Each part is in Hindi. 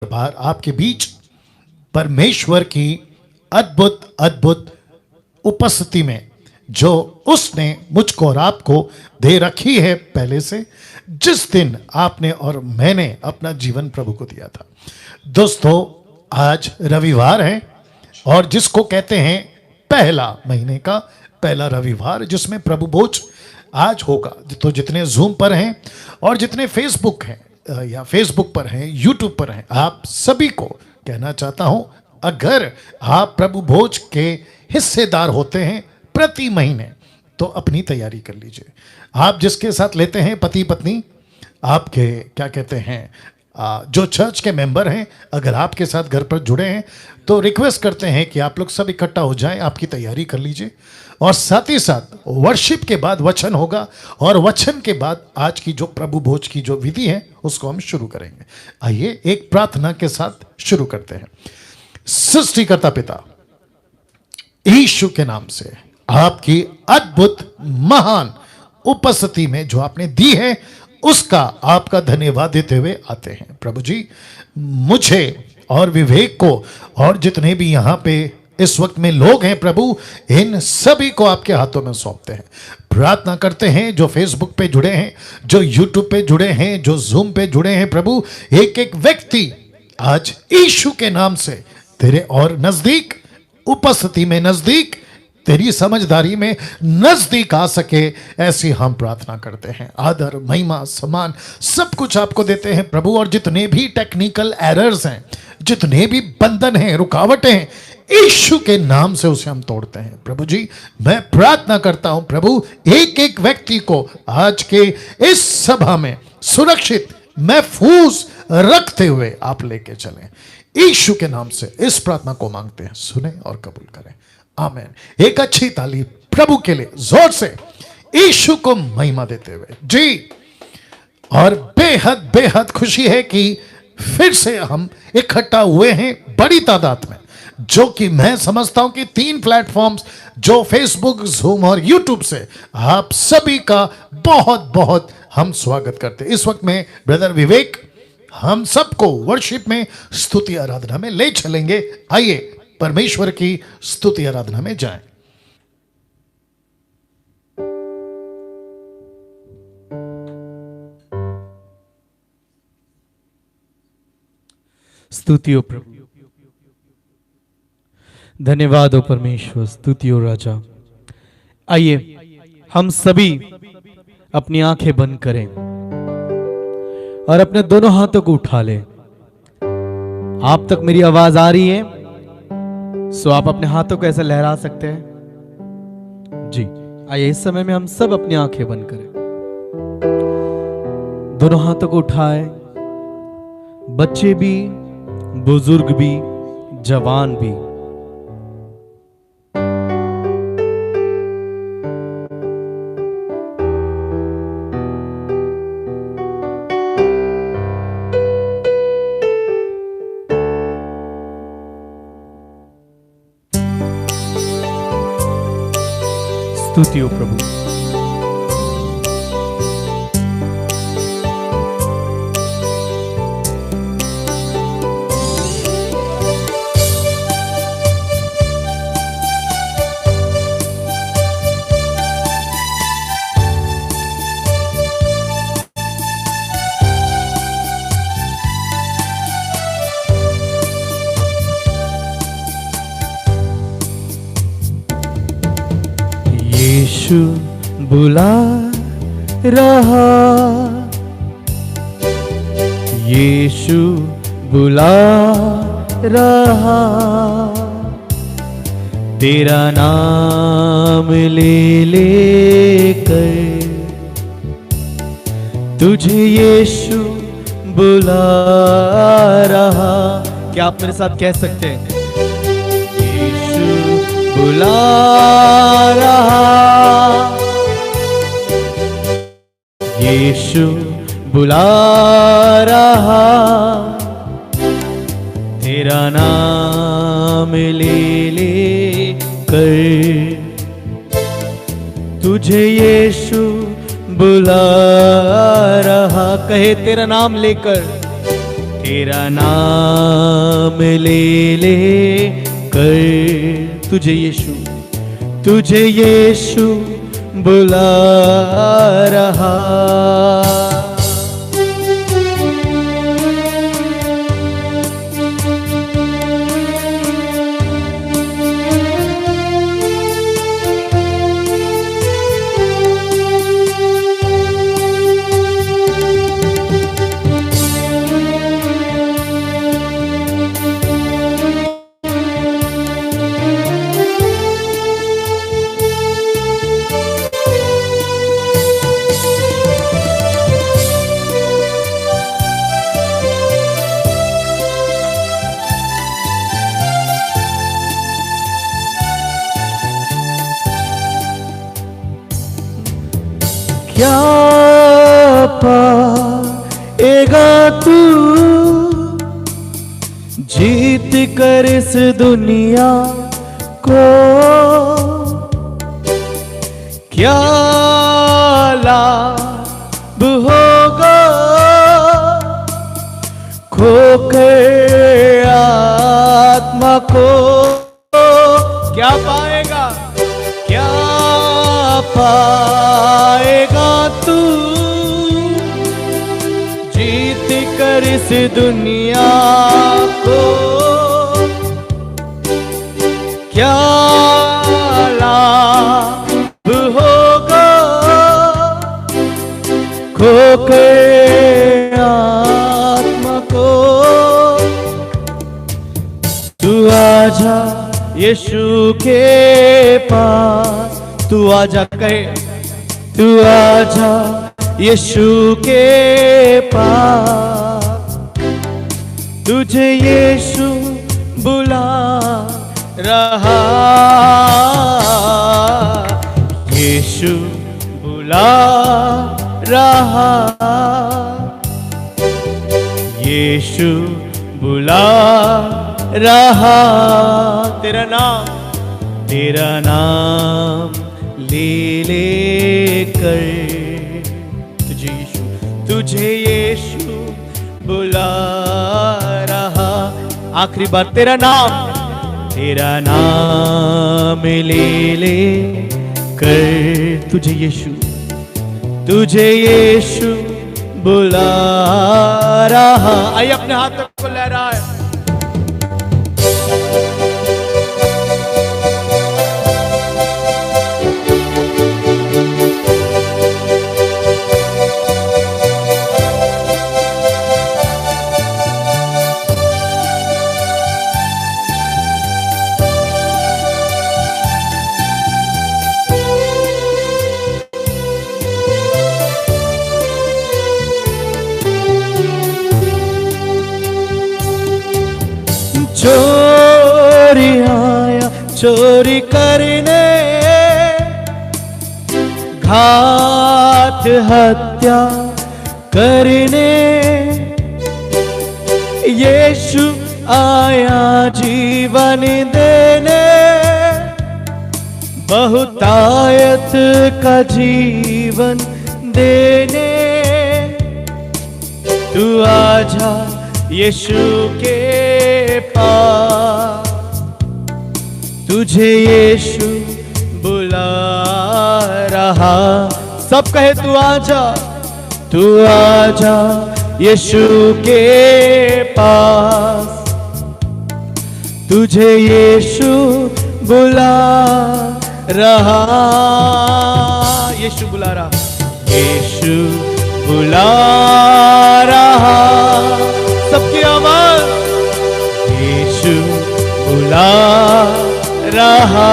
बार आपके बीच परमेश्वर की अद्भुत अद्भुत उपस्थिति में जो उसने मुझको और आपको दे रखी है पहले से, जिस दिन आपने और मैंने अपना जीवन प्रभु को दिया था। दोस्तों, आज रविवार है और जिसको कहते हैं पहला महीने का पहला रविवार, जिसमें प्रभु भोज आज होगा। तो जितने जूम पर हैं और जितने फेसबुक हैं या फेसबुक पर हैं, यूट्यूब पर हैं, आप सभी को कहना चाहता हूं, अगर आप प्रभु भोज के हिस्सेदार होते हैं प्रति महीने तो अपनी तैयारी कर लीजिए। आप जिसके साथ लेते हैं, पति पत्नी, आपके क्या कहते हैं, जो चर्च के मेंबर हैं, अगर आपके साथ घर पर जुड़े हैं तो रिक्वेस्ट करते हैं कि आप लोग सब इकट्ठा हो जाएं, आपकी तैयारी कर लीजिए। और साथ ही साथ वर्शिप के बाद वचन होगा और वचन के बाद आज की जो प्रभु भोज की जो विधि है उसको हम शुरू करेंगे। आइए एक प्रार्थना के साथ शुरू करते हैं। सृष्टिकर्ता पिता, यीशु के नाम से आपकी अद्भुत महान उपस्थिति में जो आपने दी है उसका आपका धन्यवाद देते हुए आते हैं। प्रभु जी, मुझे और विवेक को और जितने भी यहां पे इस वक्त में लोग हैं प्रभु, इन सभी को आपके हाथों में सौंपते हैं। प्रार्थना करते हैं जो फेसबुक पे जुड़े हैं, जो यूट्यूब पे जुड़े हैं, जो जूम पे जुड़े हैं प्रभु, एक एक व्यक्ति आज यीशु के नाम से तेरे और नजदीक उपस्थिति में, नजदीक तेरी समझदारी में नजदीक आ सके, ऐसी हम प्रार्थना करते हैं। आदर, महिमा, सम्मान सब कुछ आपको देते हैं प्रभु। और जितने भी टेक्निकल एरर्स हैं, जितने भी बंधन हैं, रुकावटें हैं, यीशु के नाम से उसे हम तोड़ते हैं। प्रभु जी, मैं प्रार्थना करता हूं प्रभु, एक एक व्यक्ति को आज के इस सभा में सुरक्षित महफूज रखते हुए आप लेके चलें। यीशु के नाम से इस प्रार्थना को मांगते हैं, सुने और कबूल करें। आमीन। एक अच्छी ताली प्रभु के लिए जोर से यीशु को महिमा देते हुए जी। और बेहद बेहद खुशी है कि फिर से हम इकट्ठा हुए हैं बड़ी तादाद में, जो कि मैं समझता हूं कि 3 प्लेटफॉर्म्स, जो फेसबुक, जूम और यूट्यूब से, आप सभी का बहुत बहुत हम स्वागत करते हैं। इस वक्त में ब्रदर विवेक हम सबको वर्शिप में, स्तुति आराधना में ले चलेंगे। आइए परमेश्वर की स्तुति आराधना में जाएं। स्तुति हो प्रभु, धन्यवाद हो परमेश्वर, स्तुति हो राजा। आइए हम सभी अपनी आंखें बंद करें और अपने दोनों हाथों को उठा लें। आप तक मेरी आवाज आ रही है? सो आप अपने हाथों को ऐसे लहरा सकते हैं जी। आइए इस समय में हम सब अपनी आंखें बंद करें, दोनों हाथों को उठाएं। बच्चे भी, बुजुर्ग भी, जवान भी। स्तुति हो प्रभु। यीशु बुला रहा, यीशु बुला रहा, तेरा नाम ले लेकर तुझे यीशु बुला रहा। क्या आप मेरे साथ कह सकते हैं? यीशु बुला रहा, यीशु बुला रहा, तेरा नाम ले ले कर तुझे यीशु बुला रहा। कहे तेरा नाम लेकर, तेरा नाम ले कर, तुझे यीशु बुला रहा। क्या पाएगा तू जीत कर इस दुनिया को, क्या लाभ होगा खो कर आत्मा को, क्या पाएगा, क्या पाएगा तू जीत कर इस दुनिया को, क्या लाभ होगा खो के आत्मा को। तू आजा यीशु के पास, तू आजा कहे, तू आजा यीशु के पास, तुझे यीशु बुला रहा, यीशु बुला रहा, यीशु बुला रहा। तेरा नाम ले कर तुझे यीशु बुला रहा। आखिरी बार तेरा नाम ले कर तुझे यीशु बुला रहा। आइए अपने हाथ को लहराए। चोरी आया चोरी करने, घात हत्या करने, यीशु आया जीवन देने, बहुतायत का जीवन देने। तू आजा यीशु के पास, तुझे यीशु बुला रहा। सब कहे तू आजा यीशु के पास, तुझे यीशु बुला रहा, यीशु बुला रहा, यीशु बुला रहा। सबकी आवाज, यीशु बुला रहा।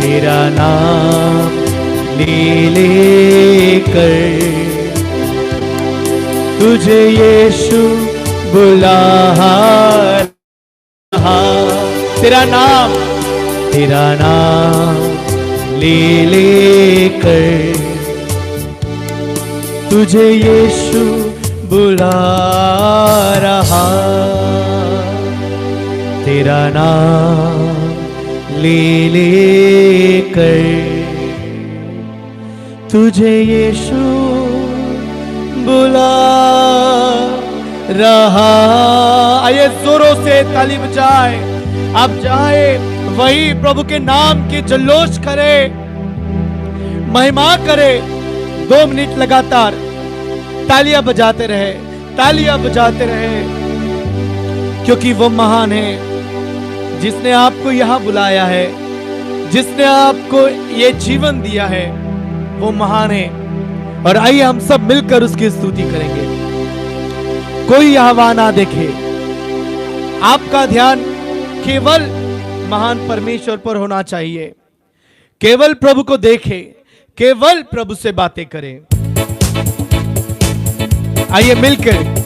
तेरा नाम ले कर तुझे यीशु बुला रहा। तेरा नाम ले कर तुझे यीशु बुला रहा। तेरा नाम ले कर तुझे यीशु बुला रहा। आइए जोरों से ताली बजाए, आप जाए वही प्रभु के नाम की जल्लोष करे, महिमा करे। 2 मिनट लगातार तालियां बजाते रहे, तालियां बजाते रहे, क्योंकि वो महान है जिसने आपको यहां बुलाया है, जिसने आपको ये जीवन दिया है, वो महान है। और आइए हम सब मिलकर उसकी स्तुति करेंगे। कोई आह्वा ना देखे, आपका ध्यान केवल महान परमेश्वर पर होना चाहिए। केवल प्रभु को देखे, केवल प्रभु से बातें करें। आइए मिलकर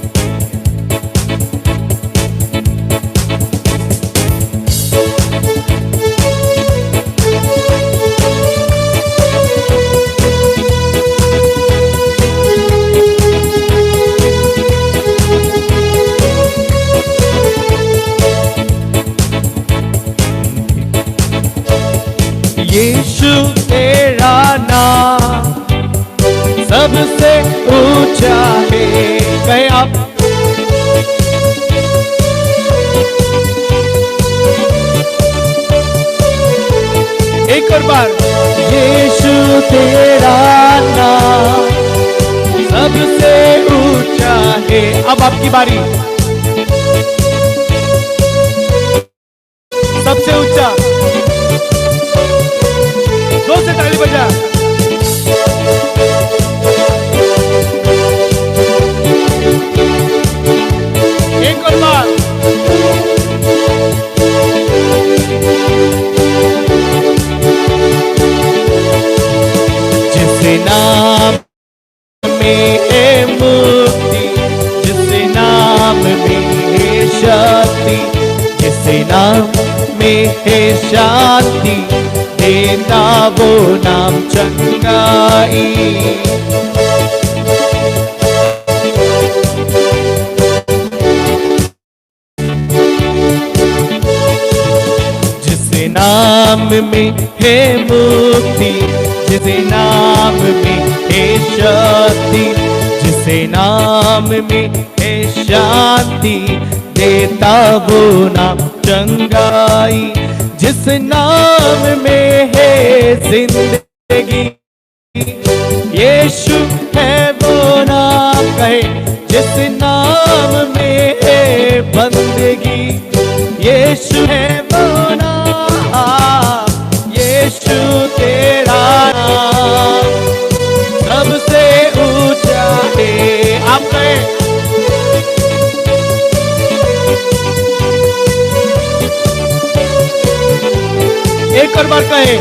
यीशु तेरा नाम सबसे ऊंचा है। कहे आप, एक और बार, यीशु तेरा नाम सबसे ऊंचा है। अब आपकी बारी, सबसे ऊंचा, जोर से ताली बजा। एक और बार, जिस नाम में है मुक्ति, जिस नाम में है शक्ति, जिस नाम में है शांति, देता वो नाम चंगाई। जिस नाम में है मुक्ति, जिस नाम में है शक्ति, जिस नाम में है शांति, देता वो नाम चंगाई। जिस नाम में है जिंदगी, यीशु है वो नाम। कहे, जिस नाम में है बंदगी, यीशु है वो नाम। यीशु तेरा नाम सबसे ऊंचा है। आप कहे, एक और बार कहे,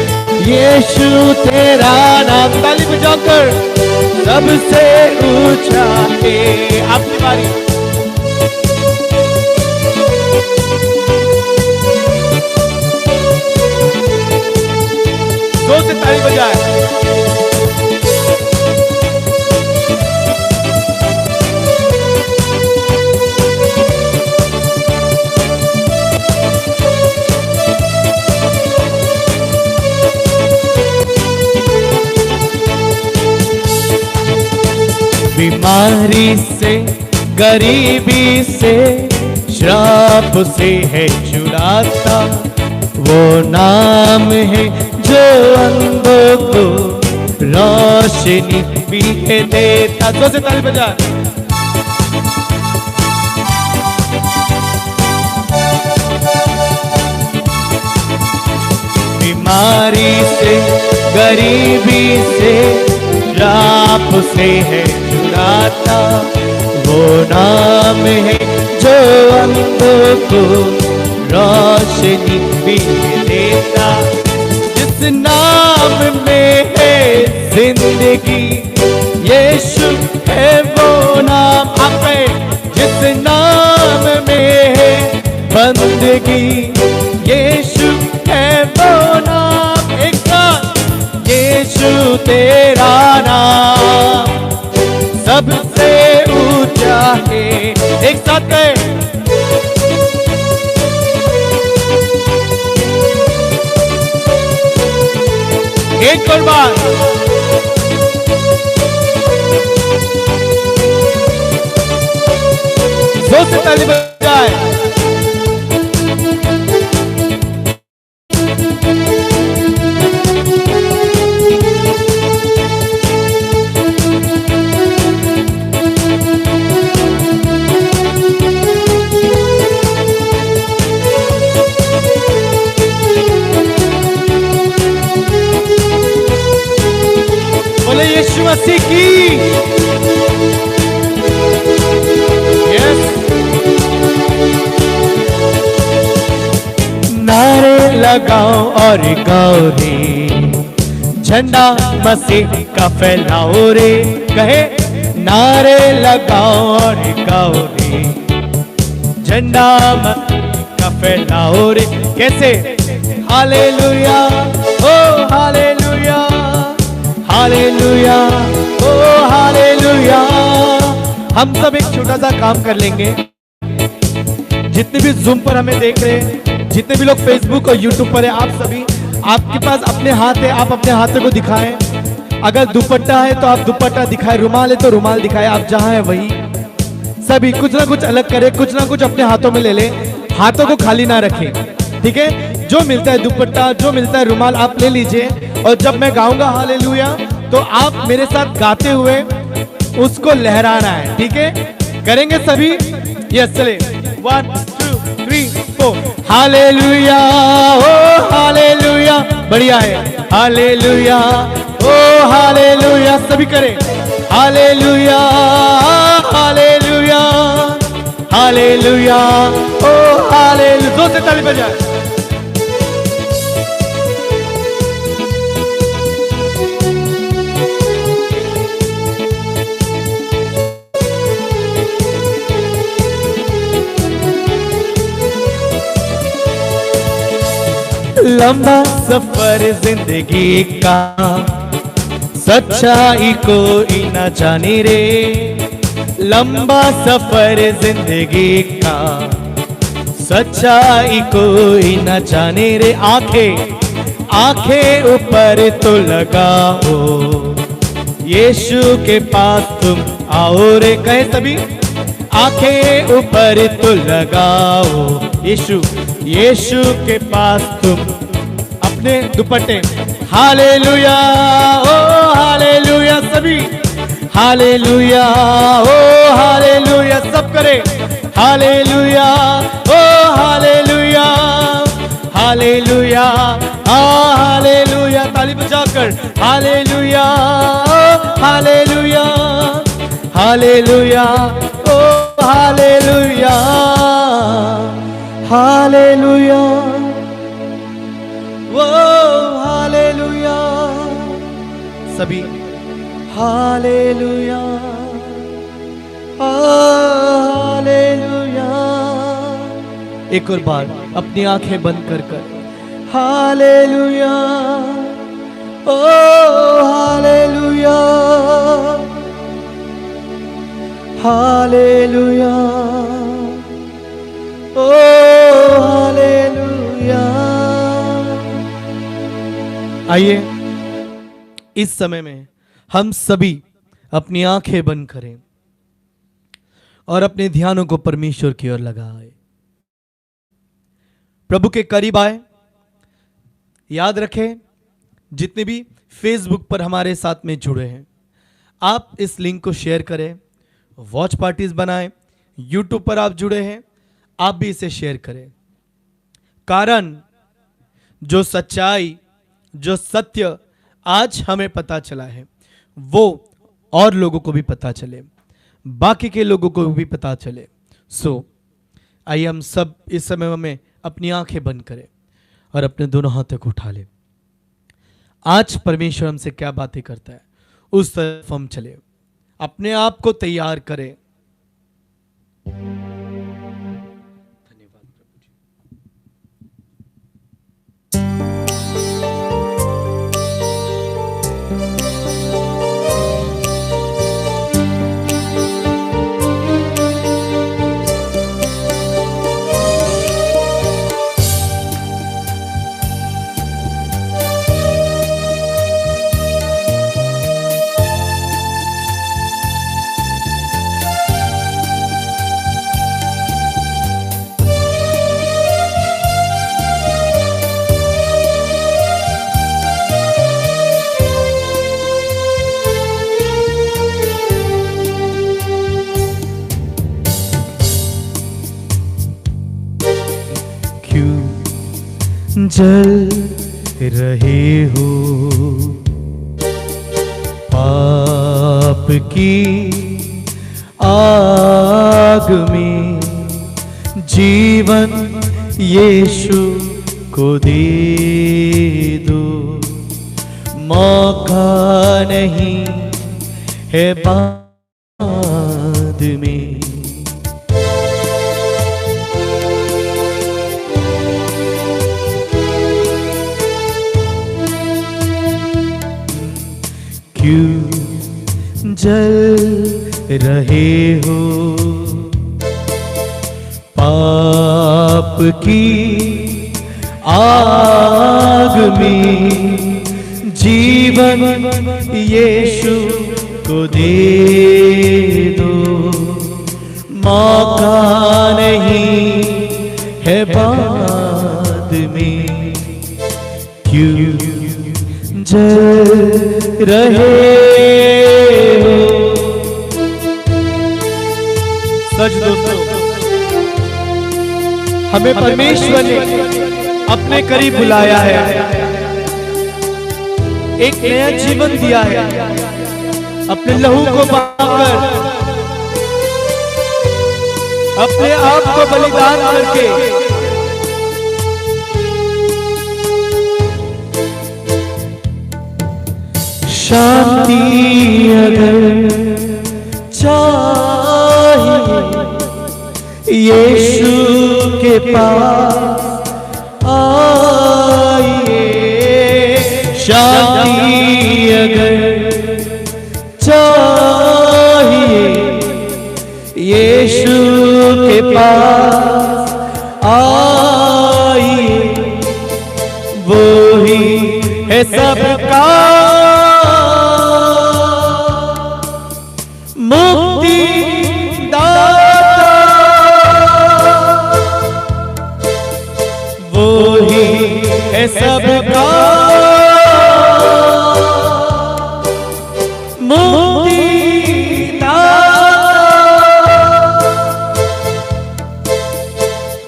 यीशु तेरा नाम, ताली बजाकर, सबसे ऊंचा है। आपकी बारी, जोर से ताली बजाए। बीमारी से, गरीबी से, श्राप से है छुड़ाता, वो नाम है जो अंधों को रोशनी भी है देता। जोर से ताली बजा। बीमारी से, गरीबी से, श्राप से है छुड़ाता, वो नाम है जो अंधों को रोशनी भी देता। जिस नाम में है जिंदगी, यीशु है वो नाम। आप जिस नाम में है बंदगी, यीशु है वो नाम। एक साथ, यीशु तेरा नाम सबसे ऊंचा है। एक साथ है, एक और बार, जोर से ताली बजाए। बोले यीशु मसीह की। यस। नारे लगाओ और गाओ रे, झंडा मसीह का फैलाओ रे। कहे नारे लगाओ और गाओ रे, झंडा मसीह का फैलाओ रे। कैसे? हालेलुया ओ हालेलुया, हालेलुया ओ हालेलुया। हम सब एक छोटा सा काम कर लेंगे। जितने भी जूम पर हमें देख रहे हैं, जितने भी लोग फेसबुक और यूट्यूब पर है, आप सभी, आपके पास अपने हाथ है, आप अपने हाथों को दिखाएं। अगर दुपट्टा है तो आप दुपट्टा दिखाएं, रुमाल है तो रुमाल दिखाएं। आप जहां है वही सभी कुछ ना कुछ अलग करें, कुछ ना कुछ अपने हाथों में ले लें। हाथों को खाली ना रखें, ठीक है? जो मिलता है दुपट्टा, जो मिलता है रुमाल, आप ले लीजिए। और जब मैं गाऊंगा हालेलुया तो आप मेरे साथ गाते हुए उसको लहराना है, ठीक है? करेंगे सभी? यस, चले 1 2 3 4। हालेलुया ओ हालेलुया, बढ़िया है। हालेलुया ओ हालेलुया, सभी करें। हालेलुया हालेलुया हालेलुया ओ हालेलुया। जोर से ताली बजाए। लंबा सफर जिंदगी का, सच्चाई कोई न जाने रे। लंबा सफर जिंदगी का, सच्चाई कोई न जाने रे। आंखें ऊपर तो लगाओ, यीशु के पास तुम आओ रे। कहे सभी? आंखें ऊपर तो लगाओ, यीशु के पास तुम अपने दुपट्टे। हालेलुया ओ हालेलुया, सभी हालेलुया ओ हालेलुया, सब करे। हालेलुया ओ हालेलुया, हालेलुया हालेलुया, ताली बजाकर। हालेलुया ओ हालेलुया, हालेलुया ओ हालेलुया, हालेलुया वो हालेलुया, सभी हालेलुया हालेलुया। एक और बार अपनी आंखें बंद कर हालेलुया ओ हालेलुया, हालेलुया ओ हालेलुया। आइए इस समय में हम सभी अपनी आंखें बंद करें और अपने ध्यानों को परमेश्वर की ओर लगाएं। प्रभु के करीब आए। याद रखें, जितने भी फेसबुक पर हमारे साथ में जुड़े हैं, आप इस लिंक को शेयर करें, वॉच पार्टीज बनाएं। यूट्यूब पर आप जुड़े हैं, आप भी इसे शेयर करें। कारण जो सच्चाई, जो सत्य आज हमें पता चला है, वो और लोगों को भी पता चले, बाकी के लोगों को भी पता चले। आइए हम सब इस समय में अपनी आंखें बंद करें और अपने दोनों हाथों को उठा लें। आज परमेश्वर हमसे क्या बातें करता है, उस तरफ हम चले। अपने आप को तैयार करें। धन्यवाद प्रभु जी। जल रहे हो पाप की आग में, जीवन यीशु को दे दो, मौका नहीं है बाद में। क्यों जल रहे हो पाप की आग में, जीवन यीशु को दे दो, मौका नहीं है बाद में। क्यों जल रहे हो। सच दोस्तों, हमें परमेश्वर ने अपने करीब बुलाया है, एक नया जीवन दिया है, अपने लहू को बहाकर, अपने आप को बलिदान करके शांति अगर चाहिए यीशु के पास आइए, शांति अगर चाहिए यीशु के पास आइए, वो ही है सबका मुक्ति दाता, वो ही है सबका मुक्ति दाता।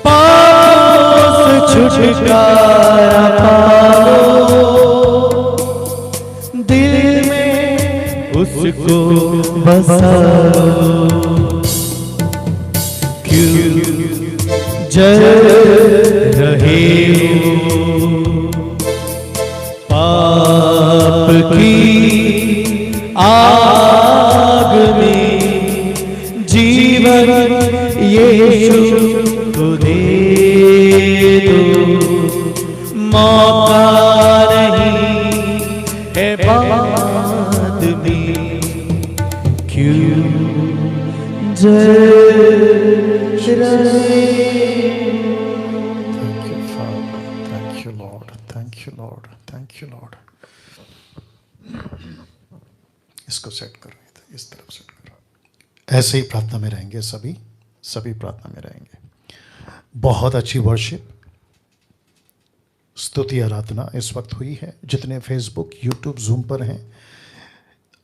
पापों से छुटकारा पालो, दिल में उसको बसाओ। क्यों जल रहे हो पाप की आग में, जीवन यीशु को दे दो, मौका नहीं है बाद में। क्यों जल रहे। Thank you, Father. Thank you, Lord. Thank you, Lord. Thank you, Lord. इसको सेट करो, इस तरफ सेट करो। ऐसे ही प्रार्थना में रहेंगे, सभी प्रार्थना में रहेंगे। बहुत अच्छी वर्शिप, स्तुति आराधना इस वक्त हुई है। जितने फेसबुक, यूट्यूब, जूम पर हैं,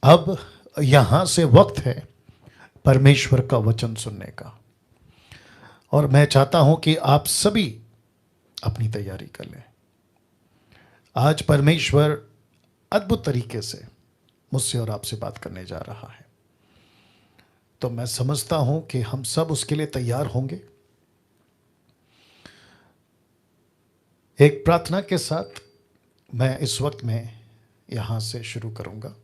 अब यहाँ से वक्त है परमेश्वर का वचन सुनने का। और मैं चाहता हूं कि आप सभी अपनी तैयारी कर लें। आज परमेश्वर अद्भुत तरीके से मुझसे और आपसे बात करने जा रहा है, तो मैं समझता हूं कि हम सब उसके लिए तैयार होंगे। एक प्रार्थना के साथ मैं इस वक्त में यहां से शुरू करूंगा।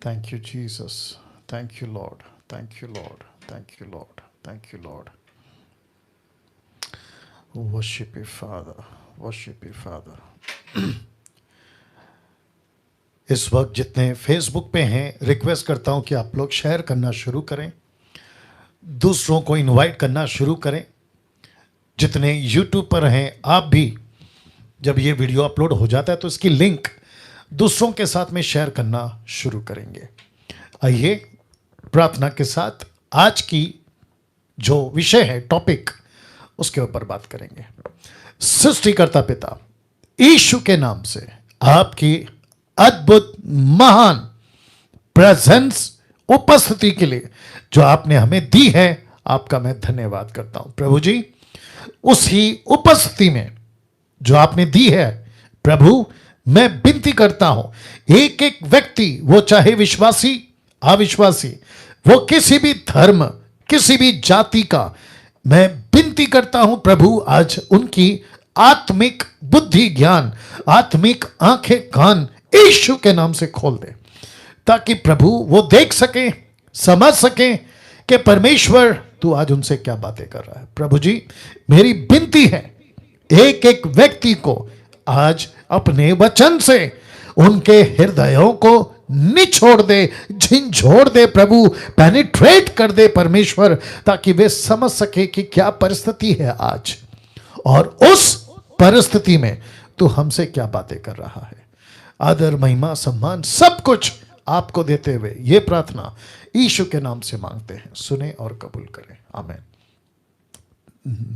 Thank you Jesus, thank you Lord, thank you Lord, thank you Lord, thank you Lord. Worship you father, worship you father. इस वक्त जितने फेसबुक पे हैं, रिक्वेस्ट करता हूं कि आप लोग शेयर करना शुरू करें, दूसरों को इनवाइट करना शुरू करें। जितने यूट्यूब पर हैं, आप भी जब ये वीडियो अपलोड हो जाता है तो इसकी लिंक दूसरों के साथ में शेयर करना शुरू करेंगे। आइए प्रार्थना के साथ आज की जो विषय है, टॉपिक, उसके ऊपर बात करेंगे। सृष्टिकर्ता पिता, यीशु के नाम से आपकी अद्भुत महान प्रेजेंस, उपस्थिति के लिए जो आपने हमें दी है, आपका मैं धन्यवाद करता हूं प्रभु जी। उसी उपस्थिति में जो आपने दी है प्रभु, मैं विनती करता हूं, एक एक व्यक्ति, वो चाहे विश्वासी अविश्वासी, वो किसी भी धर्म किसी भी जाति का, मैं विनती करता हूं प्रभु, आज उनकी आत्मिक बुद्धि ज्ञान, आत्मिक आंखें कान यीशु के नाम से खोल दे, ताकि प्रभु वो देख सकें, समझ सकें कि परमेश्वर तू आज उनसे क्या बातें कर रहा है। प्रभु जी मेरी विनती है, एक एक व्यक्ति को आज अपने वचन से उनके हृदयों को निचोड़ दे, झिंझोड़ दे प्रभु, पेनिट्रेट कर दे परमेश्वर, ताकि वे समझ सके कि क्या परिस्थिति है आज, और उस परिस्थिति में तू हमसे क्या बातें कर रहा है। आदर महिमा सम्मान सब कुछ आपको देते हुए ये प्रार्थना यीशु के नाम से मांगते हैं, सुने और कबूल करें, आमीन।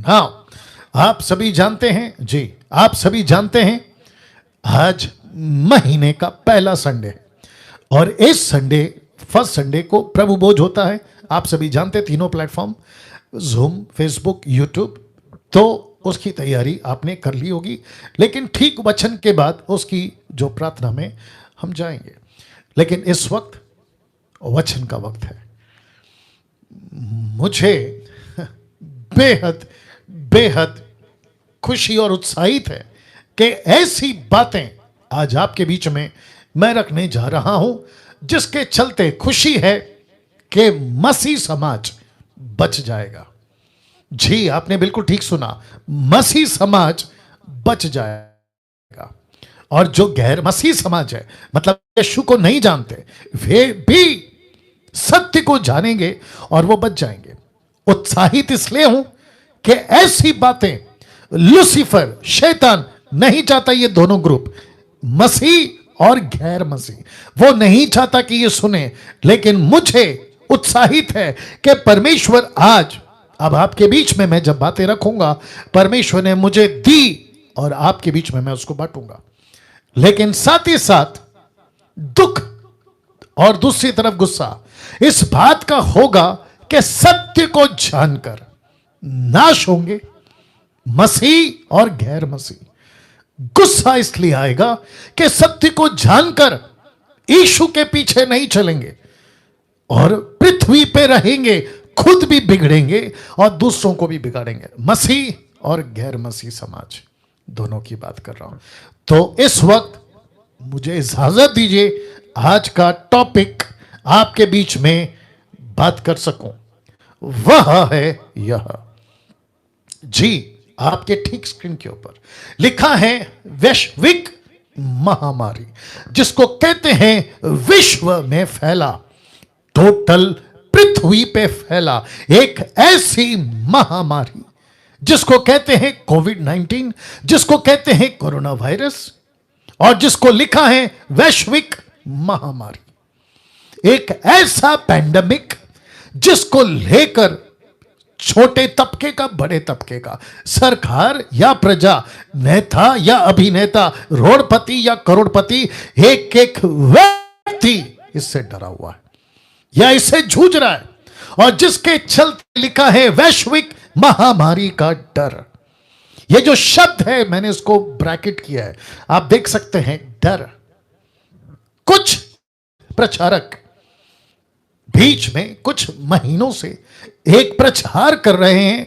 नाउ आप सभी जानते हैं जी, आप सभी जानते हैं आज महीने का पहला संडे है, और इस संडे फर्स्ट संडे को प्रभु भोज होता है। आप सभी जानते, तीनों प्लेटफॉर्म जूम, फेसबुक, यूट्यूब, तो उसकी तैयारी आपने कर ली होगी, लेकिन ठीक वचन के बाद उसकी जो प्रार्थना में हम जाएंगे। लेकिन इस वक्त वचन का वक्त है। मुझे बेहद बेहद खुशी और उत्साहित है कि ऐसी बातें आज आपके बीच में मैं रखने जा रहा हूं, जिसके चलते खुशी है कि मसीह समाज बच जाएगा। जी आपने बिल्कुल ठीक सुना, मसीह समाज बच जाएगा, और जो गैर मसीह समाज है, मतलब यीशु को नहीं जानते, वे भी सत्य को जानेंगे और वो बच जाएंगे। उत्साहित इसलिए हूं कि ऐसी बातें लूसीफर शैतान नहीं चाहता, ये दोनों ग्रुप मसीह और गैर मसीह, वो नहीं चाहता कि ये सुने। लेकिन मुझे उत्साहित है कि परमेश्वर आज, अब आपके बीच में मैं जब बातें रखूंगा, परमेश्वर ने मुझे दी और आपके बीच में मैं उसको बांटूंगा। लेकिन साथ ही साथ दुख और दूसरी तरफ गुस्सा इस बात का होगा कि सत्य को जानकर नाश होंगे मसीह और गैर मसीह। गुस्सा इसलिए आएगा कि सत्य को जानकर यीशु के पीछे नहीं चलेंगे और पृथ्वी पे रहेंगे, खुद भी बिगड़ेंगे और दूसरों को भी बिगाड़ेंगे। मसीह और गैर मसीह समाज दोनों की बात कर रहा हूं। तो इस वक्त मुझे इजाजत दीजिए, आज का टॉपिक आपके बीच में बात कर सकूं, वह है यह। जी आपके ठीक स्क्रीन के ऊपर लिखा है वैश्विक महामारी, जिसको कहते हैं विश्व में फैला, टोटल पृथ्वी पे फैला एक ऐसी महामारी जिसको कहते हैं कोविड-19, जिसको कहते हैं कोरोना वायरस, और जिसको लिखा है वैश्विक महामारी। एक ऐसा पैंडेमिक जिसको लेकर छोटे तबके का, बड़े तबके का, सरकार या प्रजा, नेता या अभिनेता, रोडपति या करोड़पति, एक एक व्यक्ति इससे डरा हुआ है या इससे जूझ रहा है, और जिसके चलते लिखा है वैश्विक महामारी का डर। ये जो शब्द है मैंने इसको ब्रैकेट किया है, आप देख सकते हैं, डर। कुछ प्रचारक बीच में कुछ महीनों से एक प्रचार कर रहे हैं,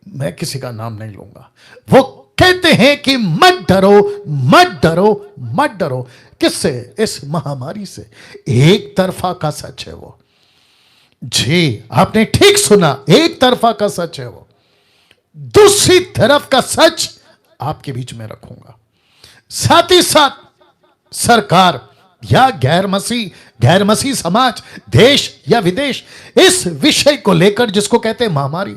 मैं किसी का नाम नहीं लूंगा, वो कहते हैं कि मत डरो मत डरो मत डरो। किससे? इस महामारी से। एक तरफा का सच है वो। जी आपने ठीक सुना, एक तरफा का सच है वो। दूसरी तरफ का सच आपके बीच में रखूंगा। साथ ही साथ सरकार या गैर मसीह समाज, देश या विदेश, इस विषय को लेकर जिसको कहते हैं महामारी,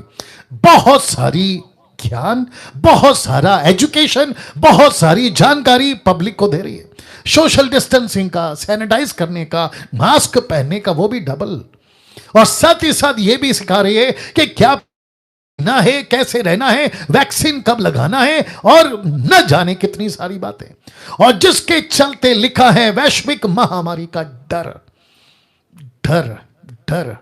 बहुत सारी ज्ञान, बहुत सारा एजुकेशन, बहुत सारी जानकारी पब्लिक को दे रही है। सोशल डिस्टेंसिंग का, सैनिटाइज करने का, मास्क पहनने का, वो भी डबल, और साथ ही साथ ये भी सिखा रही है कि क्या ना है, कैसे रहना है, वैक्सीन कब लगाना है, और न जाने कितनी सारी बातें, और जिसके चलते लिखा है वैश्विक महामारी का डर। डर डर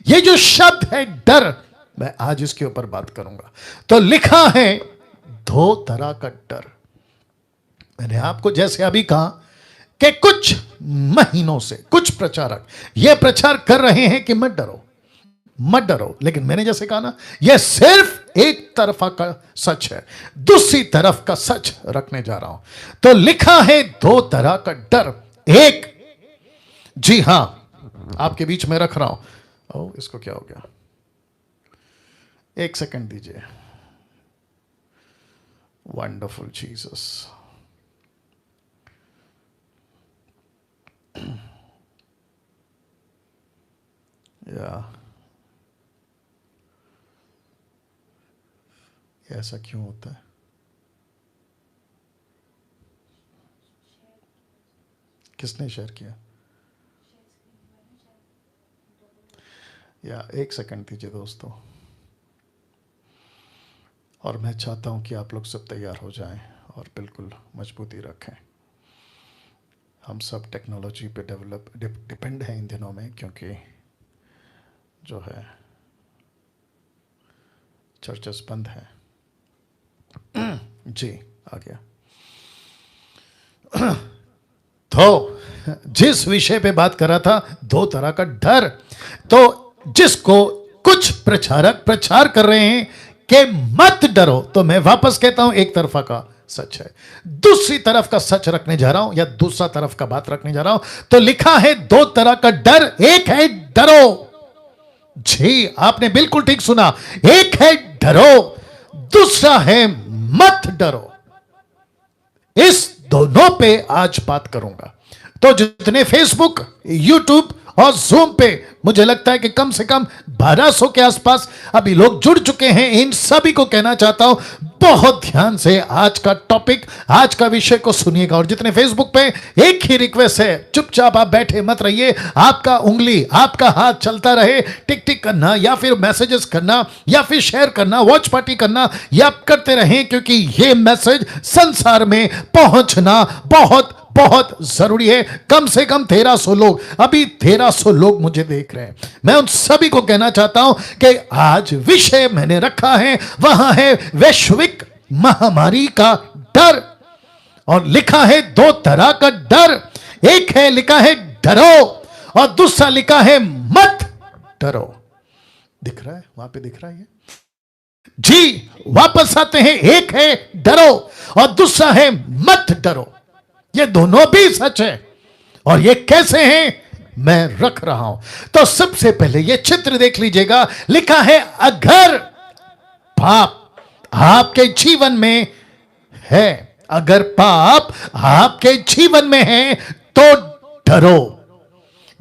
ये जो शब्द है डर, मैं आज इसके ऊपर बात करूंगा। तो लिखा है दो तरह का डर। मैंने आपको जैसे अभी कहा कि कुछ महीनों से कुछ प्रचारक यह प्रचार कर रहे हैं कि मत डरो मत डरो, लेकिन मैंने जैसे कहा ना, यह सिर्फ एक तरफा का सच है, दूसरी तरफ का सच रखने जा रहा हूं। तो लिखा है दो तरह का डर। एक, जी हां, आपके बीच में रख रहा हूं। ओ, इसको क्या हो गया? एक सेकंड दीजिए। Wonderful Jesus. या ऐसा क्यों होता है? किसने शेयर किया? या एक सेकंड दीजिए दोस्तों, और मैं चाहता हूं कि आप लोग सब तैयार हो जाएं और बिल्कुल मजबूती रखें। हम सब टेक्नोलॉजी पे डिपेंड हैं इन दिनों में, क्योंकि जो है चर्चेस बंद हैं। जी आ गया। तो जिस विषय पे बात कर रहा था, दो तरह का डर। तो जिसको कुछ प्रचारक प्रचार कर रहे हैं कि मत डरो, तो मैं वापस कहता हूं एक तरफा का सच है, दूसरी तरफ का सच रखने जा रहा हूं, या दूसरा तरफ का बात रखने जा रहा हूं। तो लिखा है दो तरह का डर। एक है डरो। जी, आपने बिल्कुल ठीक सुना। एक है डरो, दूसरा है मत डरो। इस दोनों पे आज बात करूंगा। तो जितने फेसबुक, यूट्यूब और जूम पे, मुझे लगता है कि कम से कम 1200 के आसपास अभी लोग जुड़ चुके हैं, इन सभी को कहना चाहता हूं बहुत ध्यान से आज का टॉपिक, आज का विषय को सुनिएगा। और जितने फेसबुक पे, एक ही रिक्वेस्ट है, चुपचाप आप बैठे मत रहिए। आपका उंगली, आपका हाथ चलता रहे, टिक टिक करना या फिर मैसेजेस करना या फिर शेयर करना, वॉच पार्टी करना, या आप करते रहें, क्योंकि ये मैसेज संसार में पहुंचना बहुत बहुत जरूरी है। कम से कम 1300 लोग, अभी 1300 लोग मुझे देख रहे हैं। मैं उन सभी को कहना चाहता हूं कि आज विषय मैंने रखा है, वहां है वैश्विक महामारी का डर। और लिखा है दो तरह का डर। एक है लिखा है डरो, और दूसरा लिखा है मत डरो। दिख रहा है? वहां पे दिख रहा है ये? जी, वापस आते हैं। एक है डरो और दूसरा है मत डरो। ये दोनों भी सच है। और ये कैसे हैं, मैं रख रहा हूं। तो सबसे पहले ये चित्र देख लीजिएगा। लिखा है अगर पाप आपके जीवन में है, अगर पाप आपके जीवन में है तो डरो।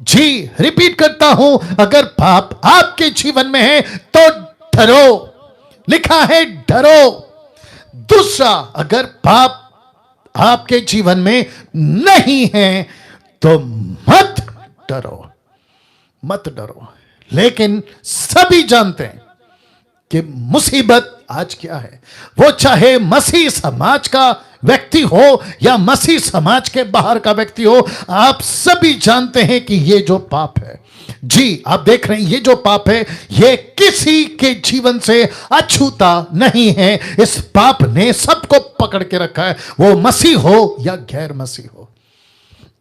जी, रिपीट करता हूं, अगर पाप आपके जीवन में है तो डरो। लिखा है डरो। दूसरा, अगर पाप आपके जीवन में नहीं है तो मत डरो, मत डरो। लेकिन सभी जानते हैं कि मुसीबत आज क्या है। वो चाहे मसीह समाज का व्यक्ति हो या मसीह समाज के बाहर का व्यक्ति हो, आप सभी जानते हैं कि ये जो पाप है, जी आप देख रहे हैं, ये जो पाप है ये किसी के जीवन से अछूता नहीं है। इस पाप ने सबको पकड़ के रखा है, वो मसीह हो या गैर मसीह हो।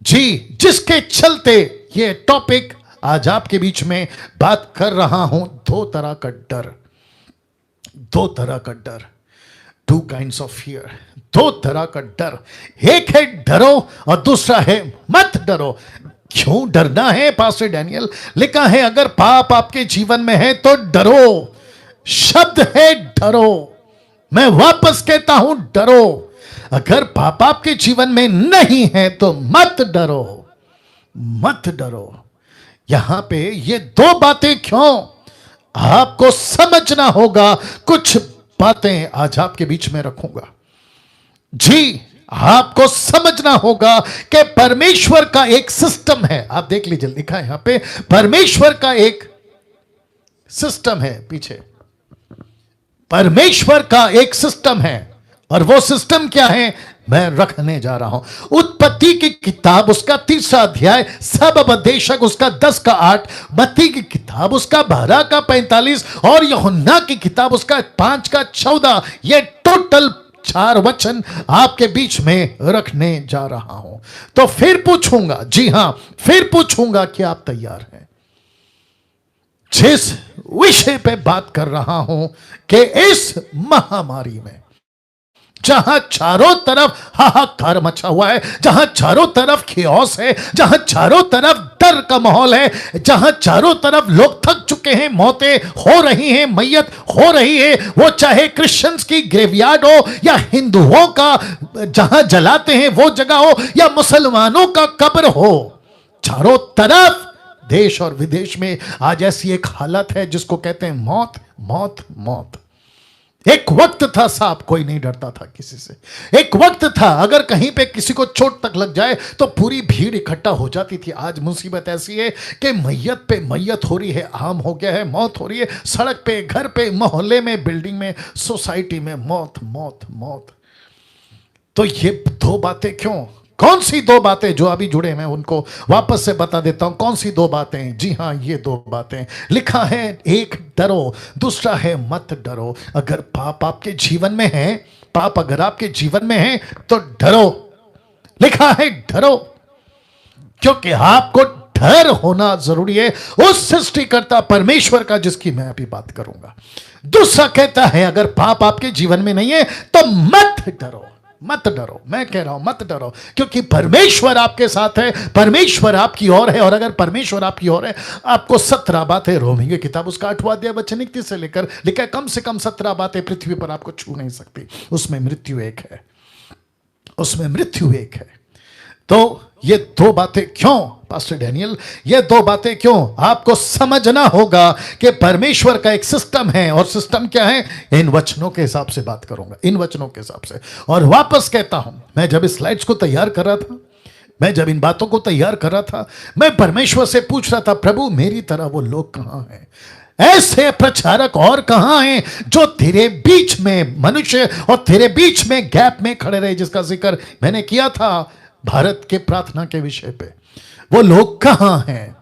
जी, जिसके चलते ये टॉपिक आज आपके बीच में बात कर रहा हूं, दो तरह का डर। दो तरह का डर, टू काइंड्स ऑफ फियर। दो तरह का डर, एक है डरो और दूसरा है मत डरो। क्यों डरना है पास्टर डैनियल? लिखा है अगर पाप आपके जीवन में है तो डरो। शब्द है डरो। मैं वापस कहता हूं डरो। अगर पाप आपके जीवन में नहीं है तो मत डरो, मत डरो। यहां पे ये दो बातें क्यों, आपको समझना होगा। कुछ बातें आज आपके बीच में रखूंगा। जी, आपको समझना होगा कि परमेश्वर का एक सिस्टम है। आप देख लीजिए, लिखा है यहां पे, परमेश्वर का एक सिस्टम है। पीछे परमेश्वर का एक सिस्टम है, और वो सिस्टम क्या है? मैं रखने जा रहा हूं। उत्पत्ति की किताब उसका 3 अध्याय, सब उपदेशक उसका 10 का 8, मत्ती की किताब उसका 12 का 45 और यूहन्ना की किताब उसका 5 का 14। ये टोटल 4 वचन आपके बीच में रखने जा रहा हूं। तो फिर पूछूंगा, जी हां, फिर पूछूंगा कि आप तैयार हैं? जिस विषय पे बात कर रहा हूं कि इस महामारी में जहां चारों तरफ हाहाकार मचा हुआ है, जहां चारों तरफ खियोस है, जहां चारों तरफ डर का माहौल है, जहां चारों तरफ लोग थक चुके हैं, मौतें हो रही हैं, मैयत हो रही है, वो चाहे क्रिश्चियंस की ग्रेवयार्ड हो या हिंदुओं का जहां जलाते हैं वो जगह हो या मुसलमानों का कब्र हो, चारों तरफ देश और विदेश में आज ऐसी एक हालत है जिसको कहते हैं मौत, मौत, मौत। एक वक्त था साहब, कोई नहीं डरता था किसी से। एक वक्त था अगर कहीं पे किसी को चोट तक लग जाए तो पूरी भीड़ इकट्ठा हो जाती थी। आज मुसीबत ऐसी है कि मैयत पे मैयत हो रही है, आम हो गया है, मौत हो रही है, सड़क पे, घर पे, मोहल्ले में, बिल्डिंग में, सोसाइटी में, मौत, मौत, मौत। तो ये 2 बातें क्यों? कौन सी 2 बातें? जो अभी जुड़े मैं उनको वापस से बता देता हूं। कौन सी 2 बातें? जी हां, ये 2 बातें लिखा है। एक, डरो, दूसरा है मत डरो। अगर पाप आपके जीवन में है, पाप अगर आपके जीवन में है तो डरो। लिखा है डरो, क्योंकि आपको डर होना जरूरी है उस सृष्टिकर्ता परमेश्वर का जिसकी मैं अभी बात करूंगा। दूसरा कहता है अगर पाप आपके जीवन में नहीं है तो मत डरो, मत डरो। मैं कह रहा हूं मत डरो, क्योंकि परमेश्वर आपके साथ है, परमेश्वर आपकी ओर है। और अगर परमेश्वर आपकी ओर है, आपको 17 बातें, रोमी की किताब उसका 8वां अध्याय वचन 31 से लेकर लिखा है, कम से कम 17 बातें पृथ्वी पर आपको छू नहीं सकती। उसमें मृत्यु एक है, उसमें मृत्यु एक है। तो ये 2 बातें क्यों पास्टर डैनियल? ये 2 बातें क्यों? आपको समझना होगा कि परमेश्वर का एक सिस्टम है। और सिस्टम क्या है? इन वचनों के हिसाब से बात करूंगा, इन वचनों के हिसाब से। और वापस कहता हूं, मैं जब इस स्लाइड्स को तैयार कर रहा था, मैं जब इन बातों को तैयार कर रहा था, मैं परमेश्वर से पूछ रहा था, प्रभु मेरी तरह वो लोग कहां हैं? ऐसे प्रचारक और कहां हैं जो तेरे बीच में मनुष्य और तेरे बीच में गैप में खड़े रहे, जिसका जिक्र मैंने किया था भारत के प्रार्थना के विषय पे। वो लोग कहां हैं?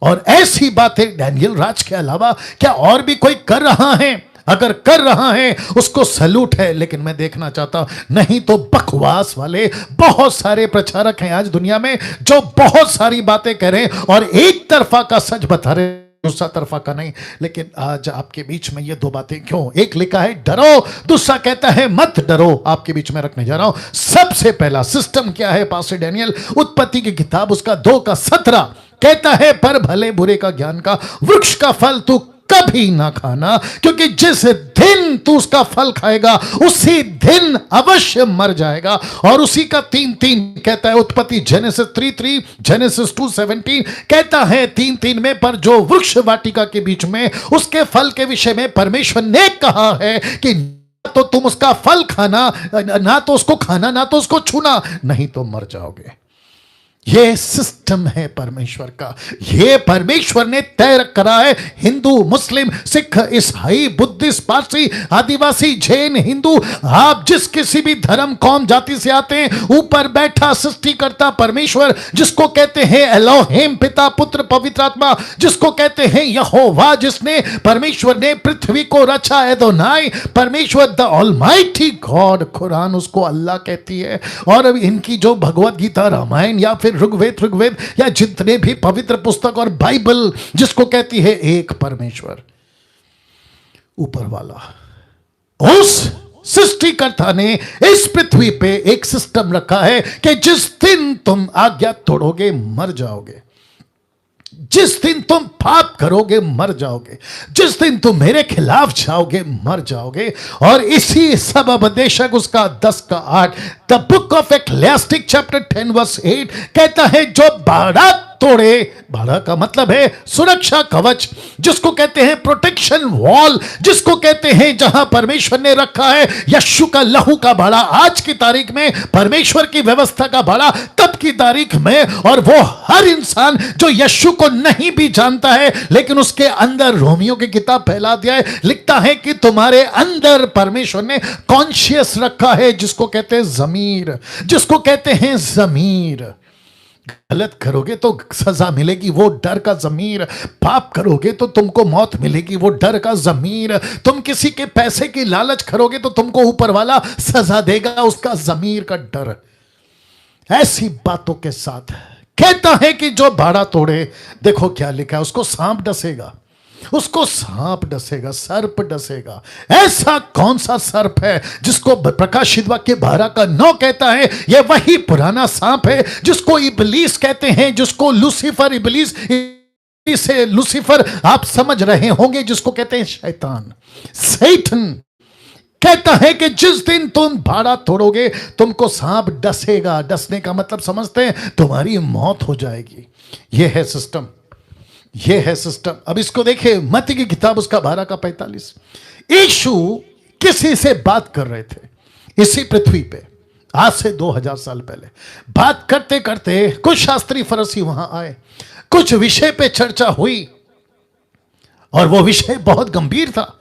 और ऐसी बातें डैनियल राज के अलावा क्या और भी कोई कर रहा है? अगर कर रहा है उसको सैल्यूट है, लेकिन मैं देखना चाहता हूं नहीं तो बकवास वाले बहुत सारे प्रचारक हैं आज दुनिया में जो बहुत सारी बातें कह रहे हैं और एक तरफा का सच बता रहे, दूसरा तरफा का नहीं। लेकिन आज आपके बीच में ये 2 बातें क्यों? एक लिखा है डरो, दूसरा कहता है मत डरो। आपके बीच में रखने जा रहा हूं। सबसे पहला सिस्टम क्या है पास्टर डैनियल? उत्पत्ति की किताब उसका 2 का 17 कहता है, पर भले बुरे का ज्ञान का वृक्ष का फल तू कभी ना खाना, क्योंकि जिस दिन तू उसका फल खाएगा उसी दिन अवश्य मर जाएगा। और उसी का 3:3 कहता है उत्पत्ति, जेनेसिस 3:3, जेनेसिस 2:17 कहता है 3:3 में, पर जो वृक्ष वाटिका के बीच में उसके फल के विषय में परमेश्वर ने कहा है कि तो तुम उसका फल खाना, ना तो उसको खाना, ना तो उसको छूना, नहीं तो मर जाओगे। ये सिस्टम है परमेश्वर का। ये परमेश्वर ने तय करा है। हिंदू, मुस्लिम, सिख, ईसाई, बुद्धिस्ट, पारसी, आदिवासी, जैन, हिंदू, आप जिस किसी भी धर्म, कौम, जाति से आते हैं, ऊपर बैठा सृष्टिकर्ता परमेश्वर जिसको कहते हैं एलोहिम, पिता, पुत्र, पवित्र आत्मा, जिसको कहते हैं यहोवा, जिसने परमेश्वर ने पृथ्वी को रचा, एदोनाई, परमेश्वर द ऑलमाइटी गॉड, कुरान उसको अल्लाह कहती है। और इनकी जो भगवत गीता, रामायण या फिर ऋग्वेद या जितने भी पवित्र पुस्तक और बाइबल जिसको कहती है एक परमेश्वर ऊपर वाला, उस सृष्टिकर्ता ने इस पृथ्वी पे एक सिस्टम रखा है कि जिस दिन तुम आज्ञा तोड़ोगे मर जाओगे, जिस दिन तुम पाप करोगे मर जाओगे, जिस दिन तुम मेरे खिलाफ जाओगे मर जाओगे। और इसी सब उपदेशक उसका 10 का 8 the book of Ecclesiastes chapter 10 verse 8 कहता है, जो बाड़ा तोड़े, बाड़ा का मतलब है सुरक्षा कवच, जिसको कहते हैं प्रोटेक्शन वॉल, जिसको कहते हैं जहां परमेश्वर ने रखा है यीशु का लहू का बाड़ा। आज की तारीख में परमेश्वर की व्यवस्था का बाड़ा तब की तारीख में, और वो हर इंसान जो यीशु को नहीं भी जानता है, लेकिन उसके अंदर रोमियो की किताब पहला अध्याय लिखता है कि तुम्हारे अंदर परमेश्वर ने कॉन्शियस रखा है, जिसको कहते हैं ज़मीर, जिसको कहते हैं ज़मीर। गलत करोगे तो सजा मिलेगी, वो डर का ज़मीर। पाप करोगे तो तुमको मौत मिलेगी, वो डर का ज़मीर। तुम किसी के पैसे की लालच करोगे तो तुमको ऊपर वाला सजा देगा, उसका ज़मीर का डर। ऐसी बातों के साथ कहता है कि जो भाड़ा तोड़े, देखो क्या लिखा है, उसको सांप डसेगा, उसको सांप डसेगा, सर्प डसेगा। ऐसा कौन सा सर्प है जिसको प्रकाशित वाक्य 12 का 9 कहता है? यह वही पुराना सांप है जिसको इबलीस कहते हैं, जिसको लूसीफर, इबलीस से लूसीफर आप समझ रहे होंगे, जिसको कहते हैं शैतान, सैटन। कहता है कि जिस दिन तुम भाड़ा तोड़ोगे तुमको सांप डसेगा। डसने का मतलब समझते हैं? तुम्हारी मौत हो जाएगी। यह है सिस्टम, ये है सिस्टम। अब इसको देखिए, मत्ती की किताब उसका 12 का 45। यीशु किसी से बात कर रहे थे इसी पृथ्वी पे, आज से 2000 साल पहले। बात करते करते कुछ शास्त्री फरीसी वहां आए, कुछ विषय पे चर्चा हुई और वो विषय बहुत गंभीर था।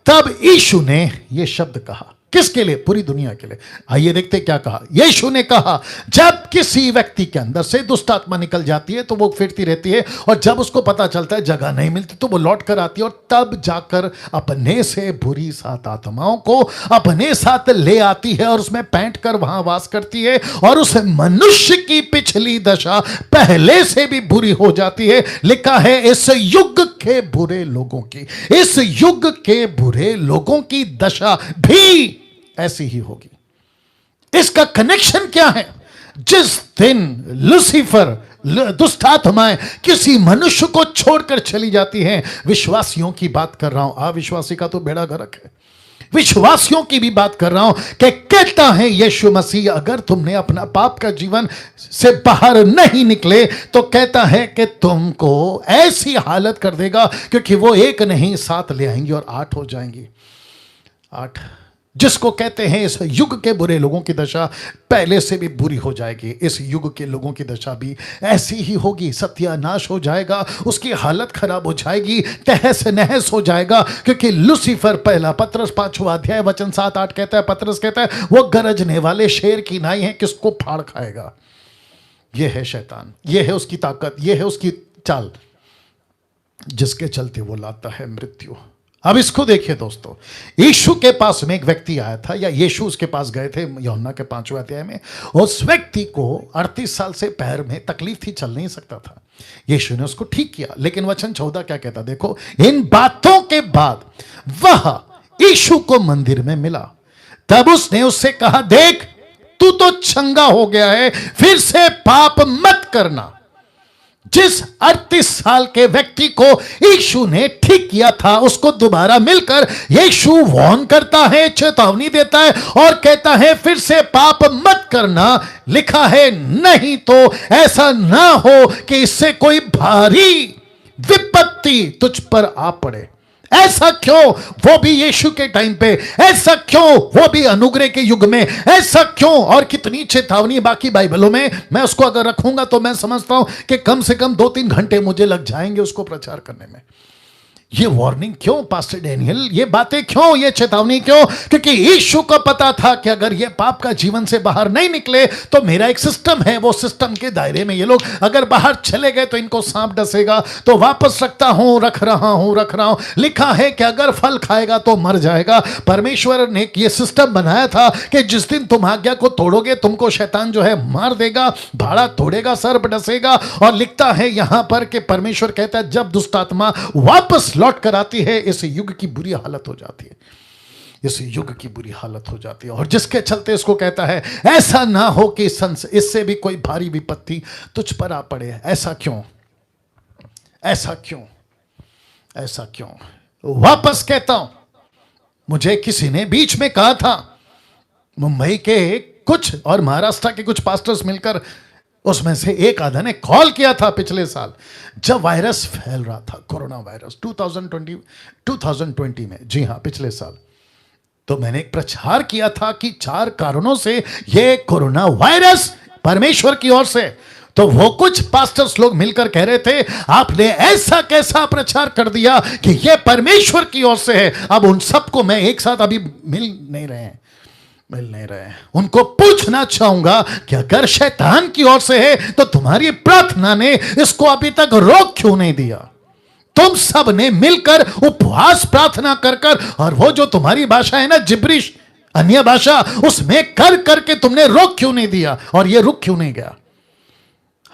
तब यीशु ने यह शब्द कहा, किसके लिए? पूरी दुनिया के लिए। आइए देखते क्या कहा। यीशु ने कहा, जब किसी व्यक्ति के अंदर से दुष्ट आत्मा निकल जाती है तो वो फिरती रहती है, और जब उसको पता चलता है जगह नहीं मिलती तो वो लौट कर आती है, और तब जाकर अपने से बुरी 7 आत्माओं को अपने साथ ले आती है और उसमें पैंट कर वहां वास करती है, और उस मनुष्य की पिछली दशा पहले से भी बुरी हो जाती है। लिखा है, इस युग के बुरे लोगों की, इस युग के बुरे लोगों की दशा भी ऐसी ही होगी। इसका कनेक्शन क्या है? जिस दिन लूसीफर, दुष्ट आत्माएं किसी मनुष्य को छोड़कर चली जाती हैं, विश्वासियों की बात कर रहा हूं, अविश्वासी का तो बेड़ा गर्क है, विश्वासियों की भी बात कर रहा हूं, कि कहता है यीशु मसीह, अगर तुमने अपना पाप का जीवन से बाहर नहीं निकले तो कहता है कि तुमको ऐसी हालत कर देगा, क्योंकि वो 1 नहीं 7 ले आएंगी और 8 हो जाएंगी। 8, जिसको कहते हैं इस युग के बुरे लोगों की दशा पहले से भी बुरी हो जाएगी। इस युग के लोगों की दशा भी ऐसी ही होगी। सत्यानाश हो जाएगा, उसकी हालत खराब हो जाएगी, तहस नहस हो जाएगा, क्योंकि लूसीफर, पहला पत्रस 5वां अध्याय वचन 7-8 कहता है, पत्रस कहता है, वो गरजने वाले शेर की नाई है, किसको फाड़ खाएगा। यह है शैतान, यह है उसकी ताकत, यह है उसकी चाल, जिसके चलते वो लाता है मृत्यु। अब इसको देखिए दोस्तों, यीशु के पास में एक व्यक्ति आया था, या यीशु उसके पास गए थे यूहन्ना के 5वें अध्याय में। उस व्यक्ति को 38 साल से पैर में तकलीफ थी, चल नहीं सकता था। यीशु ने उसको ठीक किया, लेकिन वचन 14 क्या कहता? देखो, इन बातों के बाद वह यीशु को मंदिर में मिला। तब उसने उससे कहा, देख, तू तो चंगा हो गया है, फिर से पाप मत करना। जिस 38 साल के व्यक्ति को यीशु ने ठीक किया था, उसको दोबारा मिलकर यीशु वार्न करता है, चेतावनी देता है और कहता है, फिर से पाप मत करना। लिखा है, नहीं तो ऐसा ना हो कि इससे कोई भारी विपत्ति तुझ पर आ पड़े। ऐसा क्यों? वो भी यीशु के टाइम पे। ऐसा क्यों? वो भी अनुग्रह के युग में। ऐसा क्यों? और कितनी चेतावनी बाकी बाइबलों में। मैं उसको अगर रखूंगा तो मैं समझता हूं कि कम से कम 2-3 घंटे मुझे लग जाएंगे उसको प्रचार करने में। ये वार्निंग क्यों पास्टर डैनियल? ये बातें क्यों? ये चेतावनी क्यों? क्योंकि यीशु को पता था कि अगर ये पाप का जीवन से बाहर नहीं निकले तो मेरा एक सिस्टम है, वो सिस्टम के दायरे में ये लोग अगर बाहर चले गए तो इनको सांप डसेगा, तो वापस रख रहा हूं। लिखा है कि अगर फल खाएगा तो मर जाएगा। परमेश्वर ने ये सिस्टम बनाया था कि जिस दिन तुम आज्ञा को तोड़ोगे तुमको शैतान जो है मार देगा, भाड़ा तोड़ेगा, सर्प डसेगा। और लिखता है यहां पर कि परमेश्वर कहता है, जब दुष्ट आत्मा वापस लौट कर आती है, इस युग की बुरी हालत हो जाती है। इस युग की बुरी हालत हो जाती है। और जिसके चलते इसको कहता है, ऐसा ना हो कि इससे भी कोई भारी विपत्ति तुझ पर आ पड़े। ऐसा क्यों? ऐसा क्यों? ऐसा क्यों? वापस कहता हूं, मुझे किसी ने बीच में कहा था, मुंबई के कुछ और महाराष्ट्र के कुछ पास्टर्स मिलकर, उसमें से एक आधा ने कॉल किया था पिछले साल, जब वायरस फैल रहा था, कोरोना वायरस 2020 में। जी हां, पिछले साल। तो मैंने एक प्रचार किया था कि 4 कारणों से ये कोरोना वायरस परमेश्वर की ओर से। तो वो कुछ पास्टर्स लोग मिलकर कह रहे थे आपने ऐसा कैसा प्रचार कर दिया कि ये परमेश्वर की ओर से है। अब उन सबको मैं एक साथ अभी मिल नहीं रहे हैं। उनको पूछना चाहूंगा कि अगर शैतान की ओर से है तो तुम्हारी प्रार्थना ने इसको अभी तक रोक क्यों नहीं दिया? तुम सब ने मिलकर उपवास प्रार्थना कर कर, और वो जो तुम्हारी भाषा है ना जिब्रिश, अन्य भाषा, उसमें कर करके तुमने रोक क्यों नहीं दिया और ये रुक क्यों नहीं गया?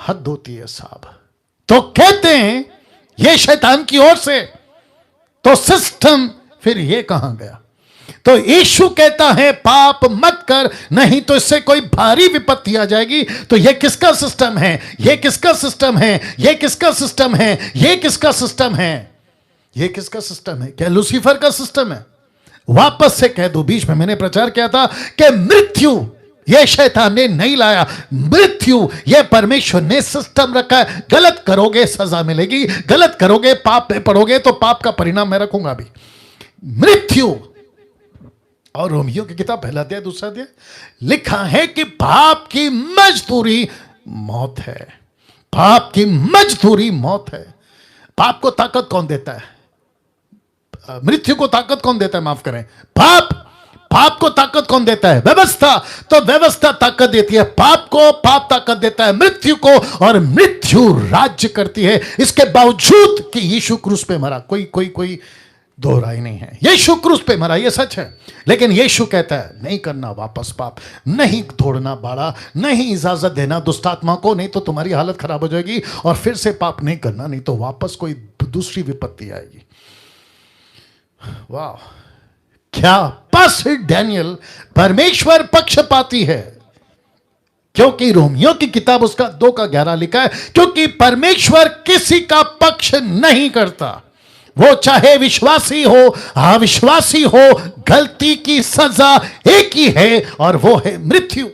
हद होती है साहब। तो कहते हैं ये शैतान की ओर से, तो सिस्टम फिर ये कहां गया? तो यीशु कहता है पाप मत कर, नहीं तो इससे कोई भारी विपत्ति आ जाएगी। तो ये किसका सिस्टम है? ये किसका सिस्टम है? ये किसका सिस्टम है? ये किसका सिस्टम है? ये किसका सिस्टम है? क्या लूसीफर का सिस्टम है? वापस से कह दो, बीच में मैंने प्रचार किया था कि मृत्यु ये शैतान ने नहीं लाया, मृत्यु ये परमेश्वर ने सिस्टम रखा है। गलत करोगे सजा मिलेगी, गलत करोगे पाप में पड़ोगे तो पाप का परिणाम मैं रखूंगा भी। मृत्यु, और रोमियो की किताब पहला अध्याय दूसरा अध्याय लिखा है कि पाप की मजदूरी मौत है। पाप की मजदूरी मौत है। पाप को ताकत कौन देता है? मृत्यु को ताकत कौन देता है? माफ करें, पाप को ताकत कौन देता है? व्यवस्था। तो व्यवस्था ताकत देती है पाप को, पाप ताकत देता है मृत्यु को, और मृत्यु राज्य करती है। इसके बावजूद कि यीशु क्रूस पे मरा, कोई दो राय नहीं है, यीशु क्रूस पे मरा, ये सच है। लेकिन यीशु कहता है नहीं करना वापस पाप, नहीं तोड़ना बाड़ा, नहीं इजाजत देना दुष्टात्मा को, नहीं तो तुम्हारी हालत खराब हो जाएगी, और फिर से पाप नहीं करना, नहीं तो वापस कोई दूसरी विपत्ति आएगी। वाह, क्या पास्टर डैनियल परमेश्वर पक्षपाती है। क्योंकि रोमियो की किताब उसका 2:11 लिखा है, क्योंकि परमेश्वर किसी का पक्ष नहीं करता। वो चाहे विश्वासी हो अविश्वासी हो, गलती की सजा एक ही है और वो है मृत्यु।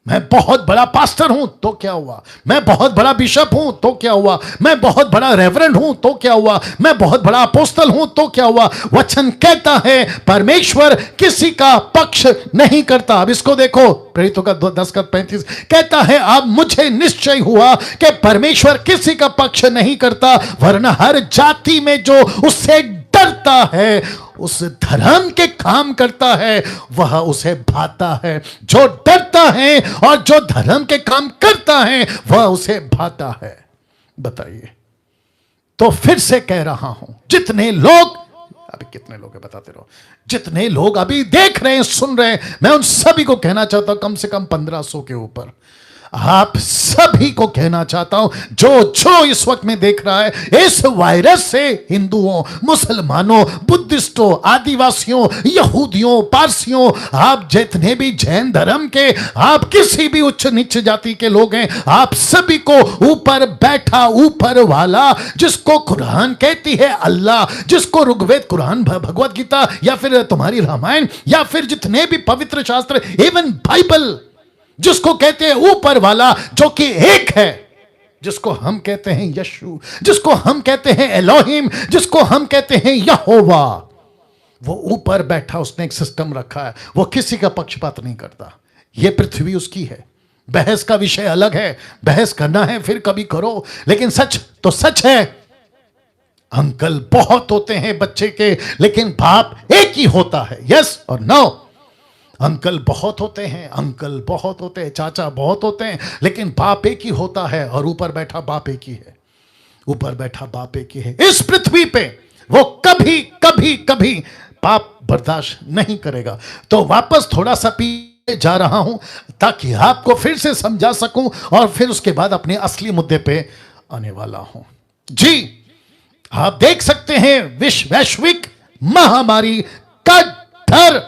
मैं बहुत बड़ा पास्टर हूं तो क्या हुआ? मैं बहुत बड़ा बिशप हूं तो क्या हुआ? मैं बहुत बड़ा रेवरेंड हूं तो क्या हुआ? मैं बहुत बड़ा अपोस्तल हूं तो क्या हुआ? वचन कहता है परमेश्वर किसी का पक्ष नहीं करता। अब इसको देखो, प्रेरितों का 10:35 कहता है अब मुझे निश्चय हुआ कि परमेश्वर किसी का पक्ष नहीं करता, वरना हर जाति में जो उससे डरता है, उस धर्म के काम करता है, वह उसे भाता है। जो डरता है और जो धर्म के काम करता है वह उसे भाता है। बताइए। तो फिर से कह रहा हूं, जितने लोग, अभी कितने लोग हैं बताते रहो, जितने लोग अभी देख रहे हैं सुन रहे हैं, मैं उन सभी को कहना चाहता हूं, कम से कम 1500 के ऊपर आप सभी को कहना चाहता हूं, जो इस वक्त में देख रहा है, इस वायरस से हिंदुओं, मुसलमानों, बुद्धिस्टों, आदिवासियों, यहूदियों, पारसियों, आप जितने भी जैन धर्म के, आप किसी भी उच्च नीच जाति के लोग हैं, आप सभी को ऊपर बैठा ऊपर वाला, जिसको कुरान कहती है अल्लाह, जिसको ऋग्वेद, कुरान, भगवत गीता, या फिर तुम्हारी रामायण, या फिर जितने भी पवित्र शास्त्र, इवन बाइबल, जिसको कहते हैं ऊपर वाला, जो कि एक है, जिसको हम कहते हैं यशु, जिसको हम कहते हैं एलोहिम, जिसको हम कहते हैं यहोवा, वो ऊपर बैठा, उसने एक सिस्टम रखा है। वो किसी का पक्षपात नहीं करता। ये पृथ्वी उसकी है। बहस का विषय अलग है, बहस करना है फिर कभी करो, लेकिन सच तो सच है। अंकल बहुत होते हैं बच्चे के, लेकिन बाप एक ही होता है। यस और नो। अंकल बहुत होते हैं, अंकल बहुत होते हैं, चाचा बहुत होते हैं, लेकिन बाप एक ही होता है, और ऊपर बैठा बाप एक ही है। ऊपर बैठा बाप एक ही है। इस पृथ्वी पे वो कभी कभी कभी पाप बर्दाश्त नहीं करेगा। तो वापस थोड़ा सा पीछे जा रहा हूं ताकि आपको फिर से समझा सकूं, और फिर उसके बाद अपने असली मुद्दे पे आने वाला हूं। जी, आप देख सकते हैं वैश्विक महामारी का डर,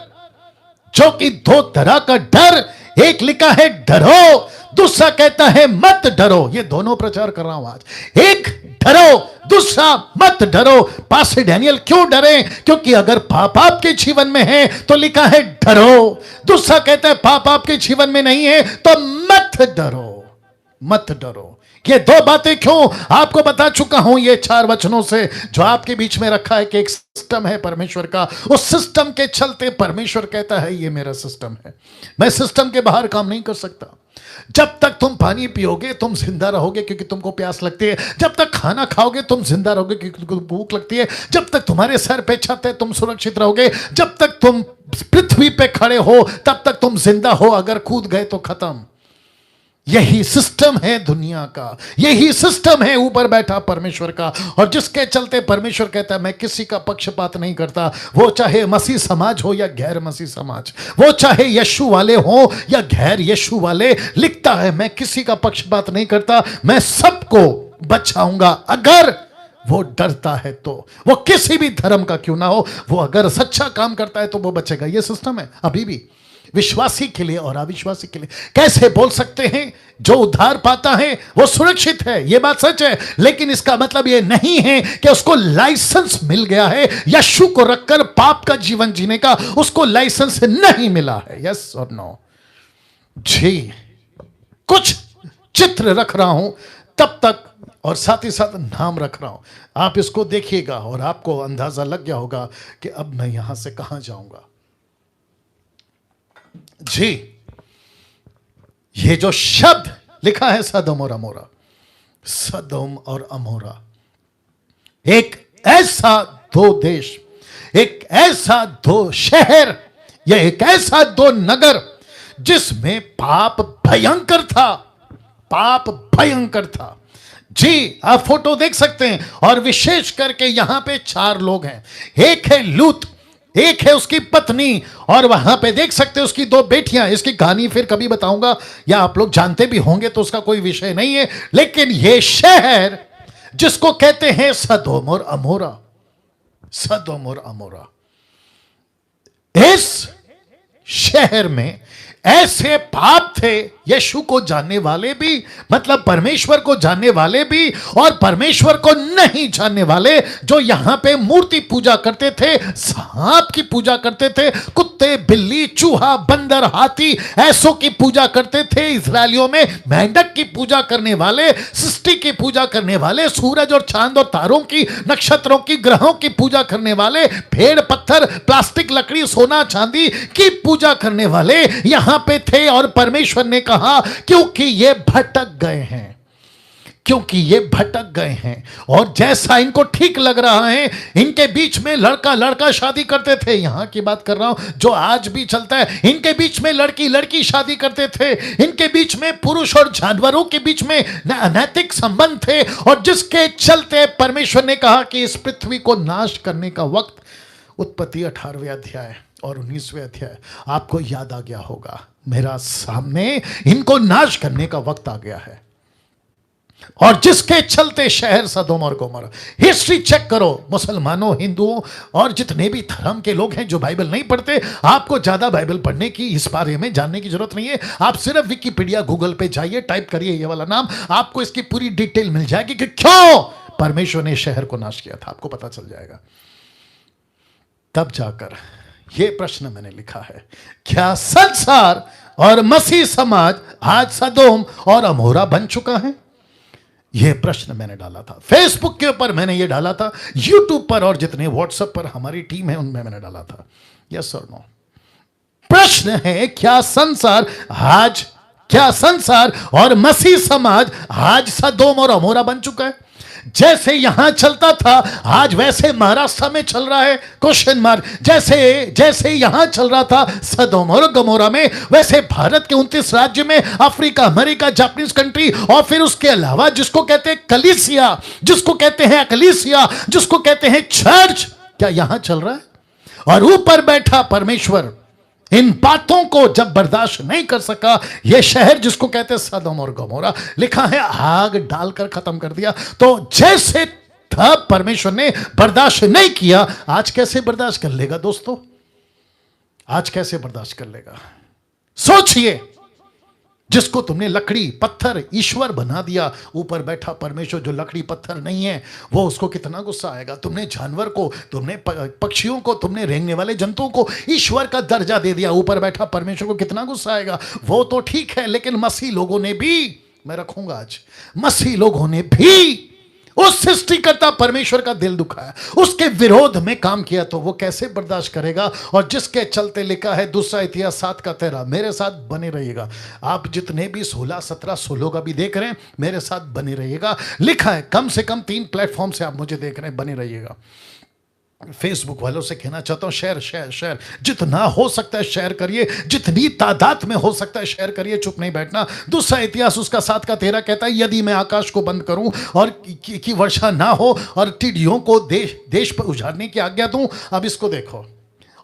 जो कि दो तरह का डर, एक लिखा है डरो, दूसरा कहता है मत डरो। ये दोनों प्रचार कर रहा हूं आज। एक डरो, दूसरा मत डरो। पास्टर डैनियल क्यों डरे? क्योंकि अगर पाप आपके जीवन में है तो लिखा है डरो, दूसरा कहता है पाप आपके जीवन में नहीं है तो मत डरो, मत डरो। ये दो बातें क्यों आपको बता चुका हूं ये 4 वचनों से, जो आपके बीच में रखा है कि एक सिस्टम है परमेश्वर का, उस सिस्टम के चलते परमेश्वर कहता है ये मेरा सिस्टम है, मैं सिस्टम के बाहर काम नहीं कर सकता। जब तक तुम पानी पियोगे तुम जिंदा रहोगे क्योंकि तुमको प्यास लगती है, जब तक खाना खाओगे तुम जिंदा रहोगे क्योंकि तुमको भूख लगती है, जब तक तुम्हारे सर पे छत है तुम सुरक्षित रहोगे, जब तक तुम पृथ्वी पे खड़े हो तब तक तुम जिंदा हो, अगर कूद गए तो खत्म। यही सिस्टम है दुनिया का, यही सिस्टम है ऊपर बैठा परमेश्वर का, और जिसके चलते परमेश्वर कहता है मैं किसी का पक्षपात नहीं करता, वो चाहे मसीह समाज हो या गैर मसीह समाज, वो चाहे यीशु वाले हो या गैर यीशु वाले, लिखता है मैं किसी का पक्षपात नहीं करता, मैं सबको बचाऊंगा। अगर वो डरता है तो, वो किसी भी धर्म का क्यों ना हो, वो अगर सच्चा काम करता है तो वो बचेगा। ये सिस्टम है अभी भी विश्वासी के लिए और अविश्वासी के लिए। कैसे बोल सकते हैं जो उद्धार पाता है वो सुरक्षित है, ये बात सच है, लेकिन इसका मतलब ये नहीं है कि उसको लाइसेंस मिल गया है यीशु को रखकर पाप का जीवन जीने का, उसको लाइसेंस नहीं मिला है। यस और नो जी, कुछ चित्र रख रहा हूं तब तक, और साथ ही साथ नाम रख रहा हूं, आप इसको देखिएगा और आपको अंदाजा लग गया होगा कि अब मैं यहां से कहां जाऊंगा। जी, ये जो शब्द लिखा है सदोम और अमोरा, सदोम और अमोरा एक ऐसा दो देश, एक ऐसा दो शहर, या एक ऐसा दो नगर जिसमें पाप भयंकर था, पाप भयंकर था। जी, आप फोटो देख सकते हैं, और विशेष करके यहां पे 4 लोग हैं, एक है लूत, एक है उसकी पत्नी, और वहां पे देख सकते हैं उसकी 2 बेटियां। इसकी कहानी फिर कभी बताऊंगा, या आप लोग जानते भी होंगे तो उसका कोई विषय नहीं है, लेकिन यह शहर जिसको कहते हैं सदोम और अमोरा, सदोम और अमोरा, इस शहर में ऐसे पाप थे, यीशु को जानने वाले भी, मतलब परमेश्वर को जानने वाले भी और परमेश्वर को नहीं जानने वाले, जो यहां पे मूर्ति पूजा करते थे, सांप की पूजा करते थे, कुत्ते बिल्ली चूहा बंदर हाथी ऐसों की पूजा करते थे। इस्राएलियों में मेंढक की पूजा करने वाले, सृष्टि की पूजा करने वाले, सूरज और चांद और तारों की, नक्षत्रों की, ग्रहों की पूजा करने वाले, पेड़ पत्थर प्लास्टिक लकड़ी सोना चांदी की पूजा करने वाले यहां पे थे। और परमेश्वर ने कहा क्योंकि ये भटक गए हैं, क्योंकि ये भटक गए हैं, और जैसा इनको ठीक लग रहा है, इनके बीच में लड़का लड़का शादी करते थे, यहां की बात कर रहा हूं जो आज भी चलता है, इनके बीच में लड़की लड़की शादी करते थे, इनके बीच में पुरुष और जानवरों के बीच में अनैतिक संबंध थे, और जिसके चलते परमेश्वर ने कहा कि इस पृथ्वी को नाश करने का वक्त, उत्पत्ति 18वें अध्याय और 19वें अध्याय आपको याद आ गया होगा, मेरा सामने इनको नाश करने का वक्त आ गया है, और जिसके चलते शहर सदोम और गोमोरा। हिस्ट्री चेक करो, मुसलमानों हिंदुओं और जितने भी धर्म के लोग हैं जो बाइबल नहीं पढ़ते, आपको ज्यादा बाइबल पढ़ने की, इस बारे में जानने की जरूरत नहीं है। आप सिर्फ विकिपीडिया गूगल पे जाइए, टाइप करिए ये वाला नाम, आपको इसकी पूरी डिटेल मिल जाएगी कि क्यों परमेश्वर ने शहर को नाश किया था, आपको पता चल जाएगा। तब जाकर यह प्रश्न मैंने लिखा है, क्या संसार और मसीह समाज आज सदोम और अमोरा बन चुका है? यह प्रश्न मैंने डाला था, फेसबुक के ऊपर मैंने यह डाला था, यूट्यूब पर और जितने व्हाट्सएप पर हमारी टीम है उनमें मैंने डाला था। यस और नो? प्रश्न है क्या संसार और मसीह समाज आज सदोम और अमोरा बन चुका है? जैसे यहां चलता था आज वैसे महाराष्ट्र में चल रहा है? Question mark. जैसे यहां चल रहा था सदोम और गमोरा में, वैसे भारत के 29 राज्य में, अफ्रीका, अमेरिका, जापानीज कंट्री, और फिर उसके अलावा जिसको कहते हैं कलीसिया, जिसको कहते हैं अकलीसिया, जिसको कहते हैं चर्च, क्या यहां चल रहा है? और ऊपर बैठा परमेश्वर इन बातों को जब बर्दाश्त नहीं कर सका, यह शहर जिसको कहते हैं सदोम और गमोरा, लिखा है आग डालकर खत्म कर दिया। तो जैसे तब परमेश्वर ने बर्दाश्त नहीं किया, आज कैसे बर्दाश्त कर लेगा दोस्तों? आज कैसे बर्दाश्त कर लेगा? सोचिए, जिसको तुमने लकड़ी पत्थर ईश्वर बना दिया, ऊपर बैठा परमेश्वर जो लकड़ी पत्थर नहीं है, वो उसको कितना गुस्सा आएगा। तुमने जानवर को, तुमने पक्षियों को, तुमने रेंगने वाले जंतुओं को ईश्वर का दर्जा दे दिया, ऊपर बैठा परमेश्वर को कितना गुस्सा आएगा। वो तो ठीक है, लेकिन मसीह लोगों ने भी मैं रखूंगा आज। मसीह लोगों ने भी उस सृष्टिकर्ता परमेश्वर का दिल दुखाया, उसके विरोध में काम किया, तो वो कैसे बर्दाश्त करेगा। और जिसके चलते लिखा है दूसरा इतिहास 7:13, मेरे साथ बने रहिएगा। आप जितने भी 16, 17, 16 का भी देख रहे हैं, मेरे साथ बने रहिएगा। लिखा है कम से कम 3 प्लेटफॉर्म से आप मुझे देख रहे हैं, बने रहिएगा। फेसबुक वालों से कहना चाहता हूं, शेयर शेयर शेयर जितना हो सकता है शेयर करिए, जितनी तादाद में हो सकता है शेयर करिए, चुप नहीं बैठना। दूसरा इतिहास उसका 7:13 कहता है, यदि मैं आकाश को बंद करूं और की वर्षा ना हो और टिड्डियों को देश पर उजाड़ने की आज्ञा दूं, अब इसको देखो,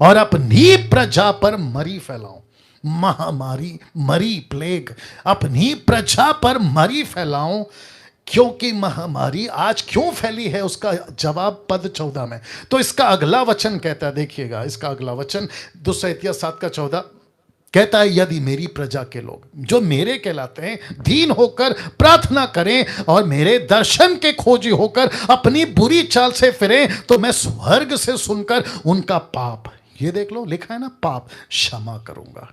और अपनी प्रजा पर मरी फैलाऊं, महामारी, मरी, प्लेग, अपनी प्रजा पर मरी फैलाऊं। क्योंकि महामारी आज क्यों फैली है, उसका जवाब पद 14 में। तो इसका अगला वचन कहता है, देखिएगा इसका अगला वचन दूसरा इतिहास 7:14 कहता है, यदि मेरी प्रजा के लोग जो मेरे कहलाते हैं दीन होकर प्रार्थना करें और मेरे दर्शन के खोजी होकर अपनी बुरी चाल से फिरें, तो मैं स्वर्ग से सुनकर उनका पाप, ये देख लो लिखा है ना, पाप क्षमा करूंगा।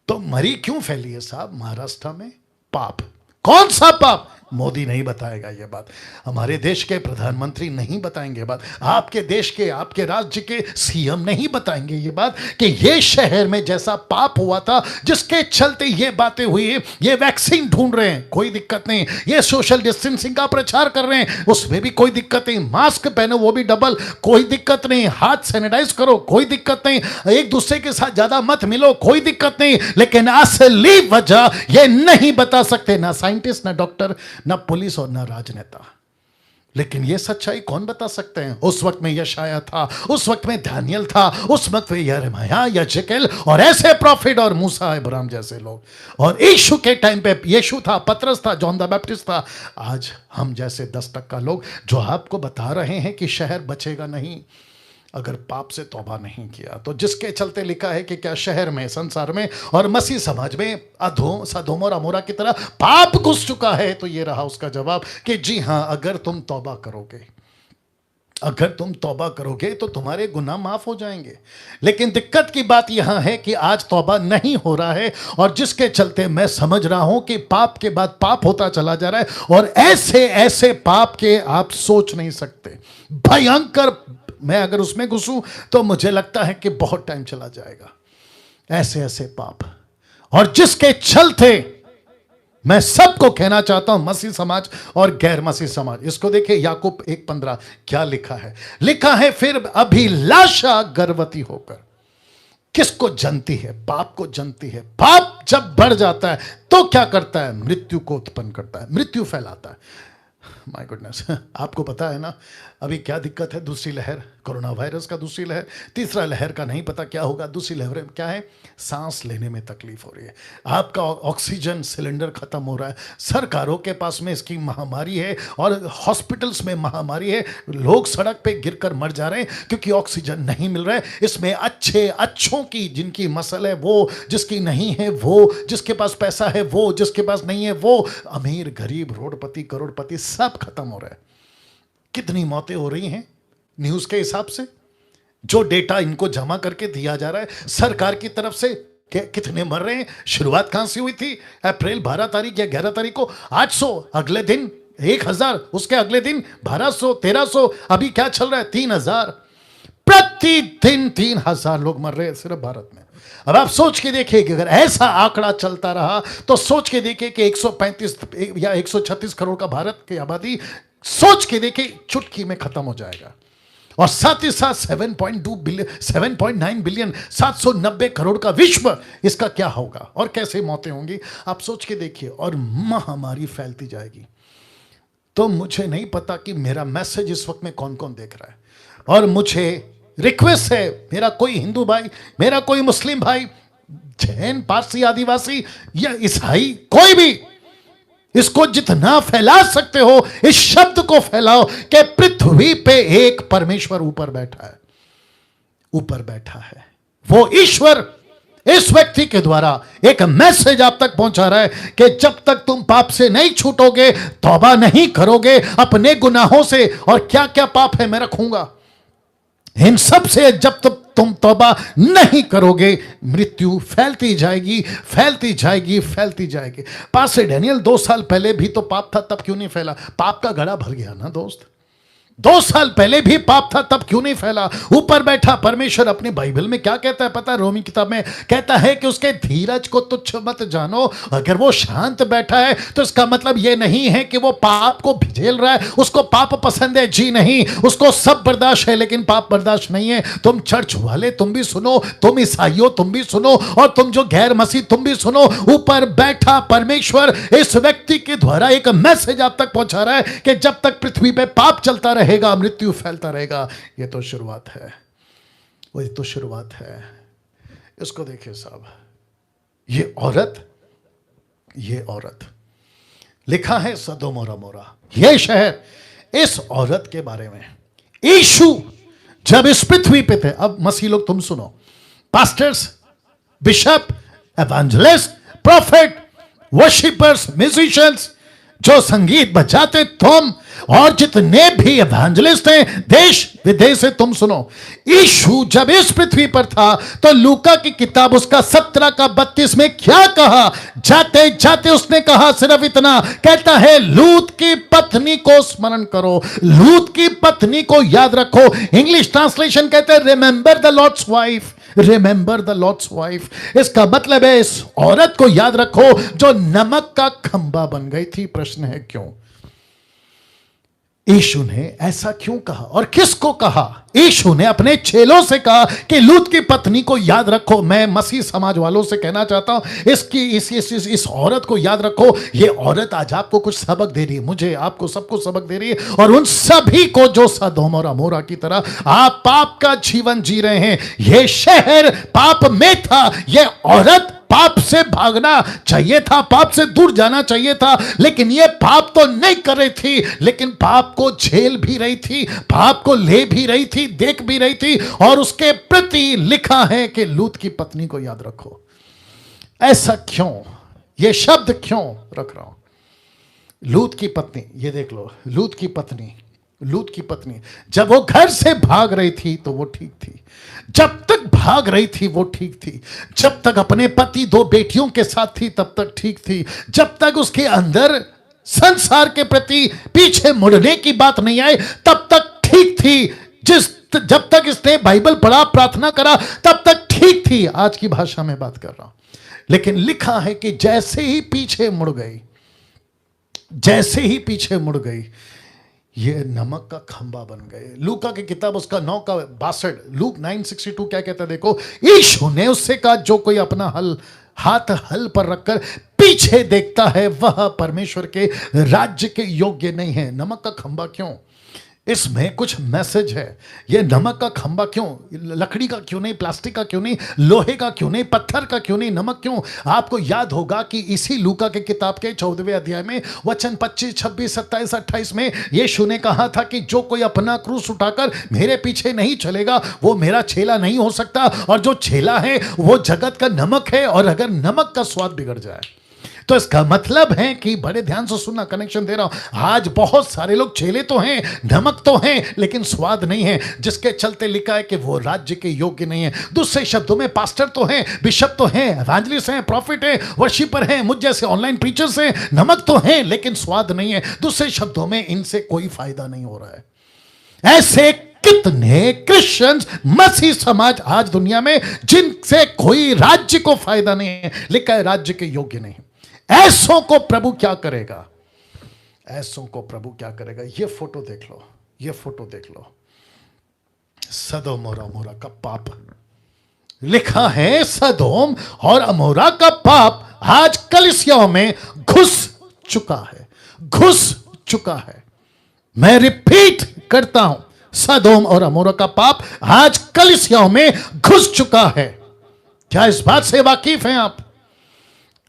तो मरी क्यों फैली है साहब महाराष्ट्र में? पाप। कौन सा पाप? मोदी नहीं बताएगा ये बात, हमारे देश के प्रधानमंत्री नहीं बताएंगे बात, आपके देश के, आपके राज्य के सीएम नहीं बताएंगे ये बात कि ये शहर में जैसा पाप हुआ था जिसके चलते ये बातें हुई है। ये वैक्सीन ढूंढ रहे हैं, कोई दिक्कत नहीं। ये सोशल डिस्टेंसिंग का प्रचार कर रहे हैं, उसमें भी कोई दिक्कत नहीं। मास्क पहनो, वो भी डबल, कोई दिक्कत नहीं। हाथ सैनिटाइज करो, कोई दिक्कत नहीं। एक दूसरे के साथ ज्यादा मत मिलो, कोई दिक्कत नहीं। लेकिन असली वजह ये नहीं बता सकते, ना साइंटिस्ट, ना डॉक्टर, ना पुलिस और ना राजनेता। लेकिन यह सच्चाई कौन बता सकते हैं? उस वक्त में यशाया था, उस वक्त में दानियल था, उस वक्त में यिर्मयाह, यजेकेल और ऐसे प्रॉफिट और मूसा, इब्राहिम जैसे लोग। और यीशु के टाइम पे यीशु था, पतरस था, जॉन द बैप्टिस्ट था। आज हम जैसे 10% लोग जो आपको बता रहे हैं कि शहर बचेगा नहीं अगर पाप से तौबा नहीं किया। तो जिसके चलते लिखा है कि क्या शहर में, संसार में और मसीह समाज में अधोम, सदोम और अमोरा की तरह पाप घुस चुका है? तो ये रहा उसका जवाब कि जी हां, अगर तुम तौबा करोगे, अगर तुम तौबा करोगे तो तुम्हारे गुनाह माफ हो जाएंगे। लेकिन दिक्कत की बात यहां है कि आज तौबा नहीं हो रहा है, और जिसके चलते मैं समझ रहा हूं कि पाप के बाद पाप होता चला जा रहा है। और ऐसे ऐसे पाप के आप सोच नहीं सकते, भयंकर। मैं अगर उसमें घुसूं तो मुझे लगता है कि बहुत टाइम चला जाएगा। ऐसे ऐसे पाप, और जिसके चलते मैं सबको कहना चाहता हूं, मसीह समाज और गैर मसीह समाज, इसको देखिए याकूब 1:15 क्या लिखा है। लिखा है, फिर अभिलाषा गर्भवती होकर किसको जनती है? पाप को जनती है। पाप जब बढ़ जाता है तो क्या करता है? मृत्यु को उत्पन्न करता है, मृत्यु फैलाता है। माय गुडनेस, आपको पता है ना अभी क्या दिक्कत है? दूसरी लहर, कोरोना वायरस का दूसरी लहर, तीसरा लहर का नहीं पता क्या होगा। दूसरी लहर में क्या है? सांस लेने में तकलीफ हो रही है, आपका ऑक्सीजन सिलेंडर खत्म हो रहा है, सरकारों के पास में इसकी महामारी है और हॉस्पिटल्स में महामारी है। लोग सड़क पे गिरकर मर जा रहे हैं क्योंकि ऑक्सीजन नहीं मिल रहा है। इसमें अच्छों की, जिनकी मसल है वो, जिसकी नहीं है वो, जिसके पास पैसा है वो, जिसके पास नहीं है वो, अमीर गरीब, रोडपति करोड़पति, सब खत्म हो रहा है। कितनी मौतें हो रही हैं न्यूज़ के हिसाब से, जो डेटा इनको जमा करके दिया जा रहा है सरकार की तरफ से, कितने मर रहे हैं। शुरुआत कहां से हुई थी? अप्रैल 12 तारीख या 11 तारीख को 800, अगले दिन 1000, उसके अगले दिन 1200, 1300, अभी क्या चल रहा है? 3000। प्रतिदिन 3000 लोग मर रहे हैं सिर्फ भारत में। अब आप सोच के देखिए कि अगर ऐसा आंकड़ा चलता रहा तो सोच के देखिए कि 135 या 136 करोड़ का भारत की आबादी, सोच के देखिए चुटकी में खत्म हो जाएगा। और साथ ही साथ 7.9 बिलियन 790 करोड़ का विश्व, इसका क्या होगा और कैसे मौतें होंगी? आप सोच के देखिए। और महामारी फैलती जाएगी। तो मुझे नहीं पता कि मेरा मैसेज इस वक्त में कौन कौन देख रहा है, और मुझे रिक्वेस्ट है, मेरा कोई हिंदू भाई, मेरा कोई मुस्लिम भाई, जैन, पारसी, आदिवासी या ईसाई, कोई भी, इसको जितना फैला सकते हो इस शब्द को फैलाओ कि पृथ्वी पे एक परमेश्वर ऊपर बैठा है, ऊपर बैठा है। वो ईश्वर इस व्यक्ति के द्वारा एक मैसेज आप तक पहुंचा रहा है कि जब तक तुम पाप से नहीं छूटोगे, तौबा नहीं करोगे अपने गुनाहों से, और क्या क्या पाप है मैं रखूंगा, इन सब से जब तक तुम तौबा नहीं करोगे, मृत्यु फैलती जाएगी, फैलती जाएगी, फैलती जाएगी। पास्टर डैनियल 2 साल पहले भी तो पाप था, तब क्यों नहीं फैला? पाप का घड़ा भर गया ना दोस्त। 2 साल पहले भी पाप था, तब क्यों नहीं फैला? ऊपर बैठा परमेश्वर अपनी बाइबल में क्या कहता है पता है? रोमी किताब में कहता है कि उसके धीरज को तुच्छ मत जानो। अगर वो शांत बैठा है तो इसका मतलब ये नहीं है कि वो पाप को झेल रहा है, उसको पाप पसंद है, जी नहीं, उसको सब बर्दाश्त है लेकिन पाप बर्दाश्त नहीं है। तुम चर्च वाले तुम भी सुनो, तुम ईसाइयों तुम भी सुनो, और तुम जो गैर मसीह तुम भी सुनो। ऊपर बैठा परमेश्वर इस व्यक्ति के द्वारा एक मैसेज आप तक पहुंचा रहा है कि जब तक पृथ्वी पे पाप चलता रहेगा, मृत्यु फैलता रहेगा। ये तो शुरुआत है, वही तो शुरुआत है। इसको देखिए साहब, ये औरत लिखा है सदोम और अमोरा, ये शहर, इस औरत के बारे में यीशु जब इस पृथ्वी पे थे। अब मसीह लोग तुम सुनो, pastors, bishop, evangelist, profit, worshippers, musicians, जो संगीत बजाते तुम, और जितने भी एवेंजलिस्ट हैं देश विदेश से, तुम सुनो। यीशु जब इस पृथ्वी पर था तो लूका की किताब उसका 17 का 32 में क्या कहा? जाते जाते उसने कहा सिर्फ इतना, कहता है लूत की पत्नी को स्मरण करो, लूत की पत्नी को याद रखो। इंग्लिश ट्रांसलेशन कहते हैं remember the lord's wife, remember the lord's wife. इसका मतलब है इस औरत को याद रखो जो नमक का खंबा बन गई थी। प्रश्न है क्यों? यीशु ने ऐसा क्यों कहा और किसको कहा? यीशु ने अपने चेलों से कहा कि लूत की पत्नी को याद रखो। मैं मसीह समाज वालों से कहना चाहता हूं इस औरत को याद रखो। ये औरत आज आपको कुछ सबक दे रही है, मुझे, आपको, सबको सबक दे रही है, और उन सभी को जो सदोम और अमोरा की तरह आप पाप का जीवन जी रहे हैं। यह शहर पाप में था, यह औरत पाप से भागना चाहिए था, पाप से दूर जाना चाहिए था, लेकिन यह पाप तो नहीं कर रही थी, लेकिन पाप को झेल भी रही थी, पाप को ले भी रही थी, देख भी रही थी। और उसके प्रति लिखा है कि लूत की पत्नी को याद रखो। ऐसा क्यों? यह शब्द क्यों रख रहा हूं? लूत की पत्नी, ये देख लो, लूत की पत्नी जब वो घर से भाग रही थी तो वो ठीक थी, जब तक भाग रही थी वो ठीक थी, जब तक अपने पति 2 बेटियों के साथ थी तब तक ठीक थी, जब तक उसके अंदर संसार के प्रति पीछे मुड़ने की बात नहीं आई तब तक ठीक थी, जब तक इसने बाइबल पढ़ा, प्रार्थना करा, तब तक ठीक थी। आज की भाषा में बात कर रहा हूं। लेकिन लिखा है कि जैसे ही पीछे मुड़ गई, ये नमक का खंबा बन गए। लूका की किताब उसका 9 का 62, लूक 9:62 क्या कहता है देखो। यीशु ने उससे कहा जो कोई अपना हाथ हल पर रखकर पीछे देखता है वह परमेश्वर के राज्य के योग्य नहीं है। नमक का खंबा क्यों? इसमें कुछ मैसेज है। यह नमक का खंबा क्यों? लकड़ी का क्यों नहीं, प्लास्टिक का क्यों नहीं, लोहे का क्यों नहीं, पत्थर का क्यों नहीं, नमक क्यों? आपको याद होगा कि इसी लूका के किताब के 14वें अध्याय में वचन 25, 26, 27, 28 में यीशु ने कहा था कि जो कोई अपना क्रूस उठाकर मेरे पीछे नहीं चलेगा वो मेरा चेला नहीं हो सकता। और जो चेला है वो जगत का नमक है, और अगर नमक का स्वाद बिगड़ जाए तो इसका मतलब है कि बड़े ध्यान से सुनना, कनेक्शन दे रहा हूं। आज बहुत सारे लोग चेले तो हैं, नमक तो हैं, लेकिन स्वाद नहीं है, जिसके चलते लिखा है कि वो राज्य के योग्य नहीं है। दूसरे शब्दों में पास्टर तो हैं, बिशप तो हैं, एवेंजलिस्ट हैं, प्रॉफिट हैं, वर्शिपर हैं, मुझ जैसे ऑनलाइन प्रीचर्स हैं, नमक तो हैं लेकिन स्वाद नहीं है। दूसरे शब्दों में इनसे कोई फायदा नहीं हो रहा है। ऐसे कितने क्रिश्चियंस, मसीह समाज आज दुनिया में जिनसे कोई राज्य को फायदा नहीं है, लिखा है राज्य के योग्य नहीं। ऐसों को प्रभु क्या करेगा? ऐसों को प्रभु क्या करेगा? ये फोटो देख लो, ये फोटो देख लो, सदोम और अमोरा का पाप लिखा है। सदोम और अमोरा का पाप आज कलीसियाओं में घुस चुका है। मैं रिपीट करता हूं, सदोम और अमोरा का पाप आज कलीसियाओं में घुस चुका है। क्या इस बात से वाकिफ हैं आप?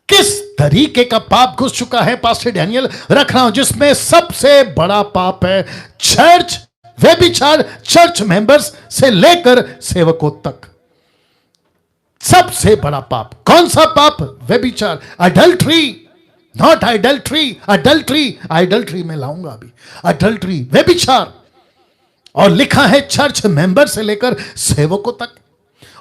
किस तरीके का पाप घुस चुका है? पास्टर डैनियल रख रहा हूं, जिसमें सबसे बड़ा पाप है चर्च व्यभिचार, चर्च मेंबर्स से लेकर सेवकों तक। सबसे बड़ा पाप कौन सा पाप? व्यभिचार, अडल्ट्री, नॉट आइडल्ट्री, आइडल्ट्री में लाऊंगा अभी, अडल्ट्री, व्यभिचार। और लिखा है चर्च मेंबर से लेकर सेवकों तक।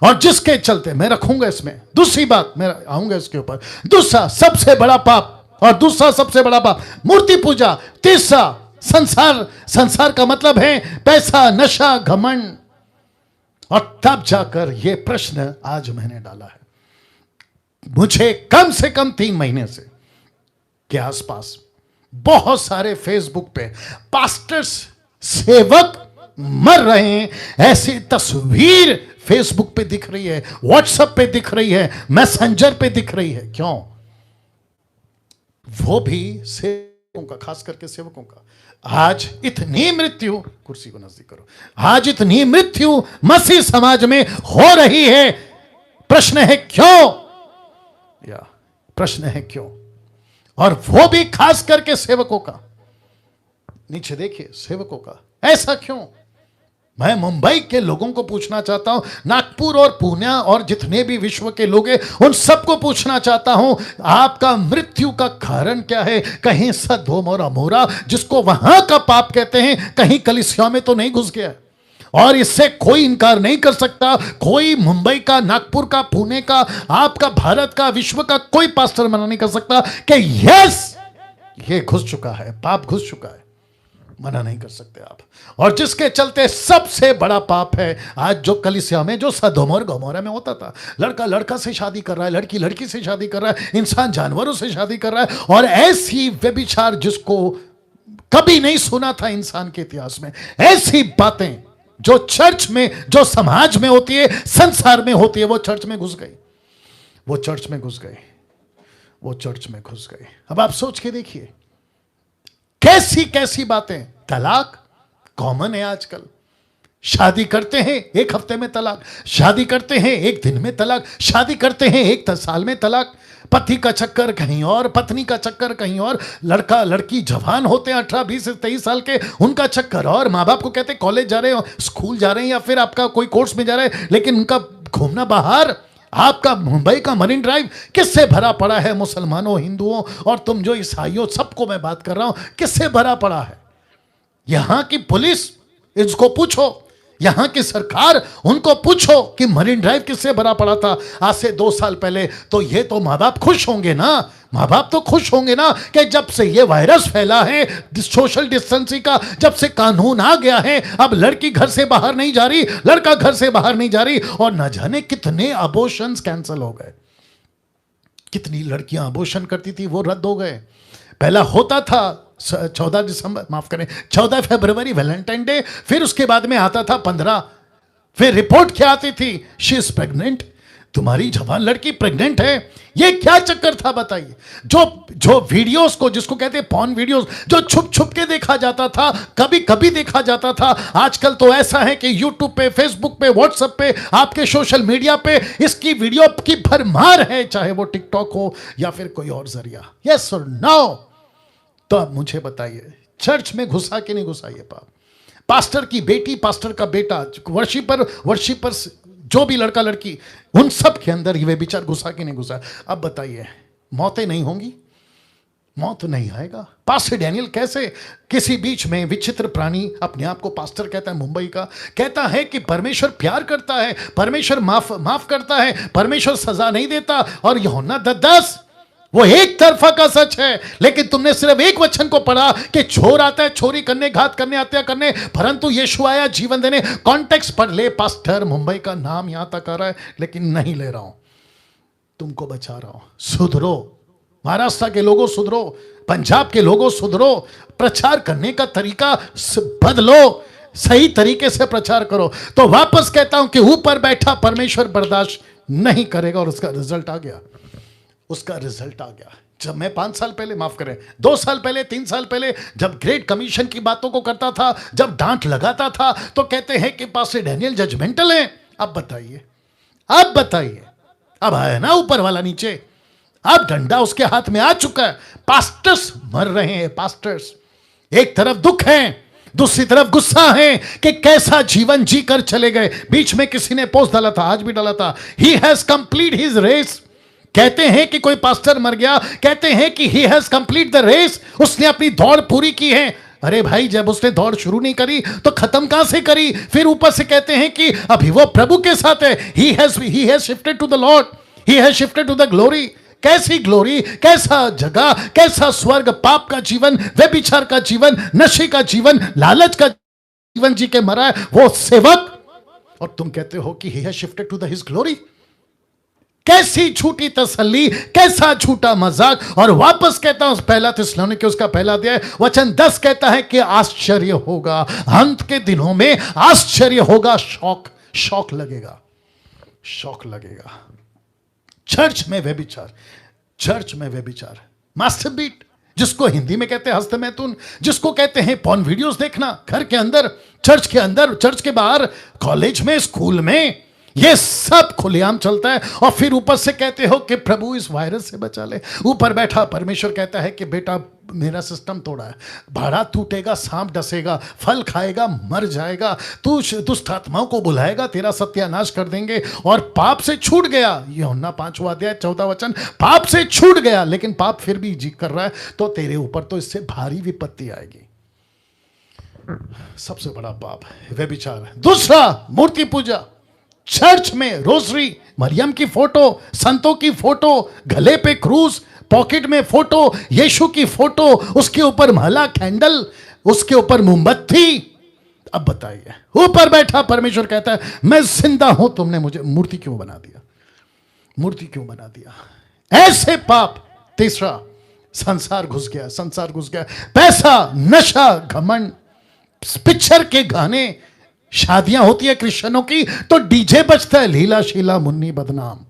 और जिसके चलते मैं रखूंगा इसमें दूसरी बात, मैं आऊंगा इसके ऊपर। दूसरा सबसे बड़ा पाप, और दूसरा सबसे बड़ा पाप मूर्ति पूजा। तीसरा संसार, संसार का मतलब है पैसा, नशा, घमंड। और तब जाकर यह प्रश्न आज मैंने डाला है। मुझे कम से कम 3 महीने से के आसपास बहुत सारे फेसबुक पे पास्टर्स, सेवक मर रहे हैं, ऐसी तस्वीर फेसबुक पे दिख रही है, व्हाट्सएप पे दिख रही है, मैसेंजर पे दिख रही है। क्यों? वो भी सेवकों का, खास करके सेवकों का। आज इतनी मृत्यु, कुर्सी को नजदीक करो, आज इतनी मृत्यु मसीह समाज में हो रही है। प्रश्न है क्यों? या प्रश्न है क्यों? और वो भी खास करके सेवकों का। नीचे देखिए, सेवकों का ऐसा क्यों? मैं मुंबई के लोगों को पूछना चाहता हूं, नागपुर और पुणे और जितने भी विश्व के लोग हैं उन सबको पूछना चाहता हूं, आपका मृत्यु का कारण क्या है? कहीं सदोम और अमोरा, जिसको वहां का पाप कहते हैं, कहीं कलीसिया में तो नहीं घुस गया? और इससे कोई इनकार नहीं कर सकता, कोई मुंबई का, नागपुर का, पुणे का, आपका भारत का, विश्व का कोई पास्टर मना नहीं कर सकता कि यस, ये घुस चुका है, पाप घुस चुका है। मना नहीं कर सकते आप। और जिसके चलते सबसे बड़ा पाप है आज जो कलीसिया में, जो सदोम और गमोरा में होता था, लड़का लड़का से शादी कर रहा है, लड़की लड़की से शादी कर रहा है, इंसान जानवरों से शादी कर रहा है, और ऐसी व्यभिचार जिसको कभी नहीं सुना था इंसान के इतिहास में। ऐसी बातें जो चर्च में, जो समाज में होती है, संसार में होती है, वो चर्च में घुस गई, वो चर्च में घुस गई, वो चर्च में घुस गई। अब आप सोच के देखिए, कैसी कैसी बातें। तलाक कॉमन है आजकल। शादी करते हैं 1 हफ्ते में तलाक, शादी करते हैं 1 दिन में तलाक, शादी करते हैं 1 साल में तलाक। पति का चक्कर कहीं और, पत्नी का चक्कर कहीं और, लड़का लड़की जवान होते हैं 18, 20 से 23 साल के, उनका चक्कर और। माँ बाप को कहते हैं कॉलेज जा रहे हो, स्कूल जा रहे हैं, या फिर आपका कोई कोर्स में जा रहे हैं, लेकिन उनका घूमना बाहर। आपका मुंबई का मरीन ड्राइव किससे भरा पड़ा है? मुसलमानों, हिंदुओं, और तुम जो ईसाइयों, सबको मैं बात कर रहा हूं, किससे भरा पड़ा है? यहां की पुलिस, इसको पूछो, यहां की सरकार, उनको पूछो कि मरीन ड्राइव किससे भरा पड़ा था आज से 2 साल पहले। तो ये तो माँ बाप खुश होंगे ना, माँ बाप तो खुश होंगे ना कि जब से ये वायरस फैला है, सोशल डिस्टेंसिंग का जब से कानून आ गया है, अब लड़की घर से बाहर नहीं जा रही, लड़का घर से बाहर नहीं जा रही, और न जाने कितने अबॉर्शंस कैंसिल हो गए। कितनी लड़कियां अबॉर्शन करती थी, वो रद्द हो गए। पहला होता था 14 फरवरी वैलेंटाइन डे, फिर उसके बाद में आता था 15, फिर रिपोर्ट क्या आती थी? शी इज प्रेग्नेंट, तुम्हारी जवान लड़की प्रेग्नेंट है। ये क्या चक्कर था बताइए? जो वीडियोस को, जिसको कहते हैं पॉर्न वीडियोस, जो छुप छुप के देखा जाता था, कभी कभी देखा जाता था, आजकल तो ऐसा है कि यूट्यूब पे, फेसबुक पे, व्हाट्सएप पे, आपके सोशल मीडिया पे इसकी वीडियो की भरमार है, चाहे वो टिकटॉक हो या फिर कोई और जरिया। यस और नो? तो अब मुझे बताइए, चर्च में घुसा कि नहीं घुसा ये पाप? पास्टर की बेटी, पास्टर का बेटा, वर्शिपर, जो भी लड़का लड़की, उन सब के अंदर ये विचार घुसा कि नहीं घुसा? अब बताइए, मौतें नहीं होंगी? मौत नहीं आएगा? पास्टर डैनियल कैसे किसी बीच में विचित्र प्राणी, अपने आप को पास्टर कहता है मुंबई का, कहता है कि परमेश्वर प्यार करता है, परमेश्वर माफ करता है, परमेश्वर सजा नहीं देता, और यूहन्ना 10 वो एक तरफा का सच है। लेकिन तुमने सिर्फ एक वचन को पढ़ा कि चोर आता है चोरी करने, घात करने, हत्या करने, परंतु यीशु आया जीवन देने। कॉन्टेक्स्ट पढ़ ले। पास्टर मुंबई का नाम यहां तक आ रहा है, लेकिन नहीं ले रहा हूं, तुमको बचा रहा हूं। सुधरो, महाराष्ट्र के लोगों सुधरो, पंजाब के लोगों सुधरो, प्रचार करने का तरीका बदलो, सही तरीके से प्रचार करो। तो वापस कहता हूं कि ऊपर बैठा परमेश्वर बर्दाश्त नहीं करेगा, और उसका रिजल्ट आ गया, उसका रिजल्ट आ गया। जब मैं 5 साल पहले, माफ करें 2 साल पहले, 3 साल पहले, जब ग्रेट कमीशन की बातों को करता था, जब डांट लगाता था, तो कहते हैं कि पास्टर डैनियल जजमेंटल है। अब बताइए, अब बताइए, अब आया ना ऊपर वाला नीचे, अब डंडा उसके हाथ में आ चुका है। पास्टर्स मर रहे हैं, पास्टर्स। एक तरफ दुख है, दूसरी तरफ गुस्सा है कि कैसा जीवन जी कर चले गए। बीच में किसी ने पोस्ट डाला था, आज भी डाला था, he has complete his race. कहते हैं कि कोई पास्टर मर गया, कहते हैं कि he has complete the race, उसने अपनी दौड़ पूरी की है। अरे भाई, जब उसने दौड़ शुरू नहीं करी तो खत्म कहां से करी? फिर ऊपर से कहते हैं कि अभी वो प्रभु के साथ है। He has shifted to the lord, he has shifted to the glory. कैसी ग्लोरी, कैसा जगह, कैसा स्वर्ग? पाप का जीवन, व्यभिचार का जीवन, नशे का जीवन, लालच का जीवन जी के मरा है वो सेवक, और तुम कहते हो कि he has shifted to the his glory. कैसी झूठी तसल्ली, कैसा झूठा मजाक। और वापस कहता हूं, पहला थिस्सलुनीके उसका पहला अध्याय वचन 10 कहता है कि आश्चर्य होगा अंत के दिनों में, आश्चर्य होगा, शौक लगेगा, शौक लगेगा। चर्च में व्यभिचार, चर्च में व्यभिचार, मास्टरबीट, जिसको हिंदी में कहते हैं हस्तमैथुन, जिसको कहते हैं पॉर्न वीडियोस देखना, घर के अंदर, चर्च के अंदर, चर्च के बाहर, कॉलेज में, स्कूल में, ये सब खुलेआम चलता है। और फिर ऊपर से कहते हो कि प्रभु इस वायरस से बचा ले। ऊपर बैठा परमेश्वर कहता है कि बेटा मेरा सिस्टम तोड़ा है, भाड़ा टूटेगा, सांप डसेगा, फल खाएगा, मर जाएगा, तू दुष्ट आत्माओं को बुलाएगा, तेरा सत्यानाश कर देंगे। और पाप से छूट गया, यूहन्ना 5वां अध्याय 14 वचन, पाप से छूट गया लेकिन पाप फिर भी जी कर रहा है, तो तेरे ऊपर तो इससे भारी विपत्ति आएगी। सबसे बड़ा पाप व्यभिचार। दूसरा, मूर्ति पूजा। चर्च में रोजरी, मरियम की फोटो, संतों की फोटो, गले पे क्रूज, पॉकेट में फोटो, यीशु की फोटो, उसके ऊपर माला, कैंडल, उसके ऊपर मोमबत्ती। अब बताइए, ऊपर बैठा परमेश्वर कहता है मैं जिंदा हूं, तुमने मुझे मूर्ति क्यों बना दिया? मूर्ति क्यों बना दिया? ऐसे पाप। तीसरा, संसार घुस गया, संसार घुस गया। पैसा, नशा, घमंड, पिक्चर के गाने, शादियां होती है क्रिश्चियनों की तो डीजे बजता है, लीला शीला मुन्नी बदनाम।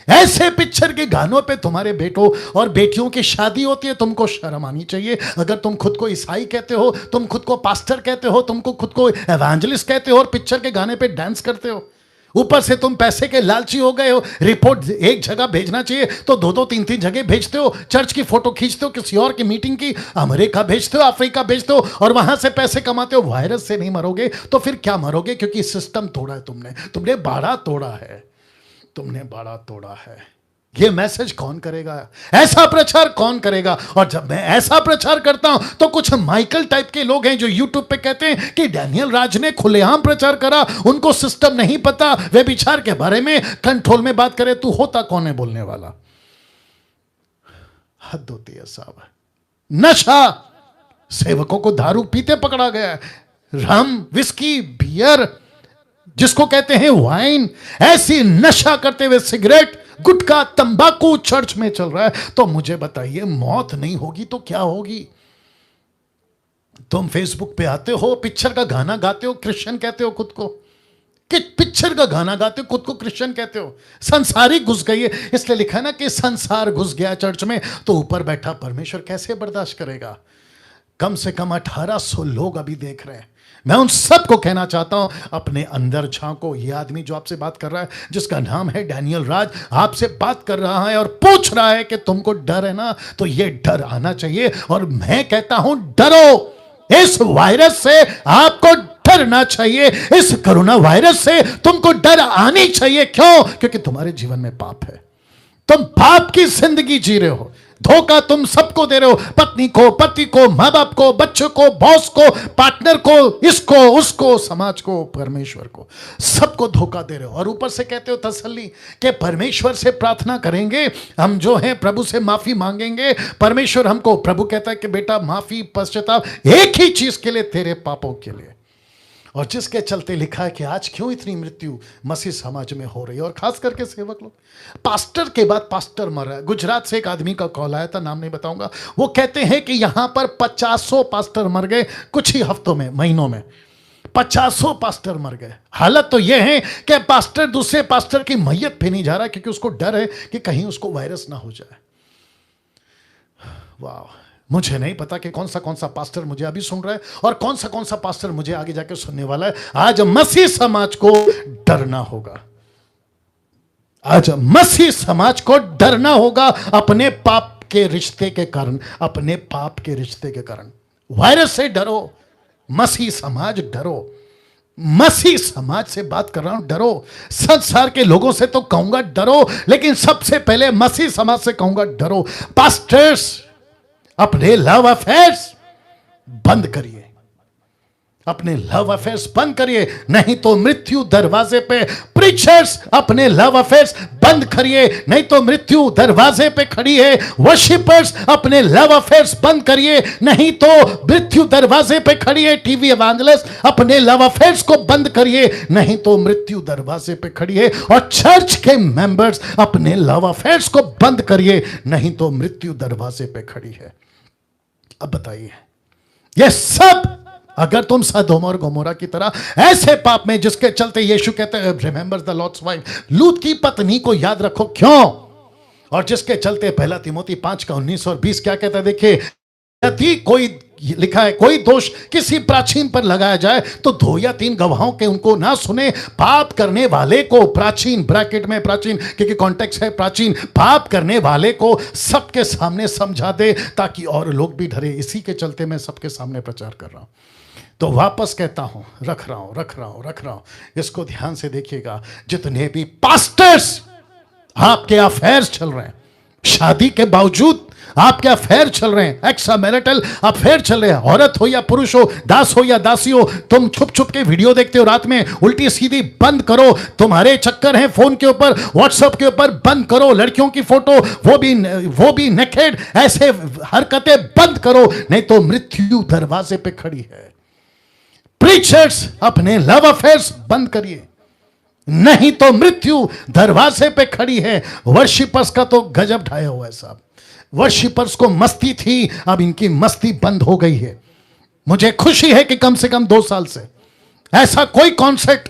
ऐसे पिक्चर के गानों पे तुम्हारे बेटों और बेटियों की शादी होती है, तुमको शर्म आनी चाहिए। अगर तुम खुद को ईसाई कहते हो, तुम खुद को पास्टर कहते हो, तुमको खुद को एवेंजलिस्ट कहते हो और पिक्चर के गाने पे डांस करते हो, ऊपर से तुम पैसे के लालची हो गए हो। रिपोर्ट एक जगह भेजना चाहिए तो 2-2, 3-3 जगह भेजते हो। चर्च की फोटो खींचते हो किसी और की मीटिंग की, अमेरिका भेजते हो, अफ्रीका भेजते हो और वहां से पैसे कमाते हो। वायरस से नहीं मरोगे तो फिर क्या मरोगे? क्योंकि सिस्टम तोड़ा है तुमने बाड़ा तोड़ा है, तुमने बाड़ा तोड़ा है। ये मैसेज कौन करेगा? ऐसा प्रचार कौन करेगा? और जब मैं ऐसा प्रचार करता हूं तो कुछ माइकल टाइप के लोग हैं जो यूट्यूब पे कहते हैं कि डैनियल राज ने खुलेआम प्रचार करा, उनको सिस्टम नहीं पता, व्यभिचार के बारे में कंट्रोल में बात करे। तू होता कौन है बोलने वाला? हद होती है साहब। नशा, सेवकों को दारू पीते पकड़ा गया है, रम, विस्की, बियर, जिसको कहते हैं वाइन, ऐसी नशा करते हुए सिगरेट, गुटखा, तंबाकू चर्च में चल रहा है। तो मुझे बताइए, मौत नहीं होगी तो क्या होगी? तुम फेसबुक पे आते हो, पिक्चर का गाना गाते हो, क्रिश्चियन कहते हो खुद को, कि पिक्चर का गाना गाते हो, खुद को क्रिश्चियन कहते हो। संसारी घुस गई है, इसलिए लिखा ना कि संसार घुस गया चर्च में। तो ऊपर बैठा परमेश्वर कैसे बर्दाश्त करेगा? कम से कम 1800 लोग अभी देख रहे हैं। मैं उन सबको कहना चाहता हूं, अपने अंदर झांको। ये आदमी जो आपसे बात कर रहा है, जिसका नाम है डैनियल राज, आपसे बात कर रहा है और पूछ रहा है कि तुमको डर है ना? तो ये डर आना चाहिए। और मैं कहता हूं, डरो। इस वायरस से आपको डरना चाहिए। इस कोरोना वायरस से तुमको डर आनी चाहिए। क्यों? क्योंकि तुम्हारे जीवन में पाप है, तुम पाप की जिंदगी जी रहे हो। धोखा तुम सबको दे रहे हो, पत्नी को, पति को, माँ बाप को, बच्चों को, बॉस को, पार्टनर को, इसको, उसको, समाज को, परमेश्वर को, सबको धोखा दे रहे हो। और ऊपर से कहते हो तसल्ली कि परमेश्वर से प्रार्थना करेंगे, हम जो हैं प्रभु से माफी मांगेंगे, परमेश्वर हमको, प्रभु कहता है कि बेटा माफी, पश्चाताप एक ही चीज के लिए, तेरे पापों के लिए। और जिसके चलते लिखा है कि आज क्यों इतनी मृत्यु मसीह समाज में हो रही है, और खास करके सेवक लोग। पास्टर के बाद पास्टर मर रहा है। गुजरात से एक आदमी का कॉल आया था, नाम नहीं बताऊंगा। वो कहते हैं कि यहां पर 50 पास्टर मर गए कुछ ही हफ्तों में, महीनों में 50 पास्टर मर गए। हालत तो यह है कि पास्टर दूसरे पास्टर की मैयत पे नहीं जा रहा, क्योंकि उसको डर है कि कहीं उसको वायरस ना हो जाए। वाह, मुझे नहीं पता कि कौन सा पास्टर मुझे अभी सुन रहा है और कौन सा पास्टर मुझे आगे जाके सुनने वाला है। आज मसीह समाज को डरना होगा। आज मसीह समाज को डरना होगा अपने पाप के रिश्ते के कारण, अपने पाप के रिश्ते के कारण। वायरस से डरो, मसीह समाज डरो। मसीह समाज से बात कर रहा हूं, डरो। संसार के लोगों से तो कहूंगा डरो, लेकिन सबसे पहले मसीह समाज से कहूंगा डरो। पास्टर्स, अपने लव अफेयर्स, बंद करिए, अपने लव अफेयर्स बंद करिए, नहीं तो मृत्यु दरवाजे पे। प्रीचर्स, अपने लव अफेयर्स बंद करिए, नहीं तो मृत्यु दरवाजे पे खड़ी है। वर्शिपर्स, अपने लव अफेयर्स बंद करिए, नहीं तो मृत्यु दरवाजे पे खड़ी है। टीवी एवांजलिस्ट, अपने लव अफेयर्स को बंद करिए, नहीं तो मृत्यु दरवाजे पे खड़ी है। और चर्च के मेंबर्स, अपने लव अफेयर्स को बंद करिए, नहीं तो मृत्यु दरवाजे पे खड़ी है। अब बताइए, ये सब अगर तुम सदोम और गोमोरा की तरह ऐसे पाप में, जिसके चलते यीशु कहते हैं रिमेंबर द लॉर्ड्स वाइफ, लूत की पत्नी को याद रखो, क्यों? और जिसके चलते पहला तिमोथी 5 का 19 और 20 क्या कहता है, देखिए, यदि कोई, लिखा है, कोई दोष किसी प्राचीन पर लगाया जाए तो 2 या 3 गवाहों के उनको ना सुने। पाप करने वाले को, प्राचीन ब्रैकेट में प्राचीन क्योंकि कॉन्टेक्स्ट है प्राचीन, पाप करने वाले को सबके सामने समझा दे ताकि और लोग भी डरे। इसी के चलते मैं सबके सामने प्रचार कर रहा हूं। तो वापस कहता हूं, रख रहा हूं, इसको ध्यान से देखिएगा। जितने भी पास्टर्स आपके अफेयर्स चल रहे हैं, शादी के बावजूद आपके अफेयर चल रहे हैं, एक्स्ट्रा मैरिटल अफेयर चल रहे हैं, औरत हो या पुरुष हो, दास हो या दासी हो, तुम छुप छुप के वीडियो देखते हो रात में, उल्टी सीधी बंद करो। तुम्हारे चक्कर हैं फोन के ऊपर, व्हाट्सएप के ऊपर, बंद करो। लड़कियों की फोटो, वो भी नेकेड, ऐसे हरकतें बंद करो, नहीं तो मृत्यु दरवाजे पे खड़ी है। प्रीचर्स, अपने लव अफेयर्स बंद करिए, नहीं तो मृत्यु दरवाजे पे खड़ी है। वर्शिपर्स का तो गजब ढाया हुआ है साहब। वर्शिपर्स को मस्ती थी, अब इनकी मस्ती बंद हो गई है। मुझे खुशी है कि कम से कम 2 साल से ऐसा कोई कॉन्सर्ट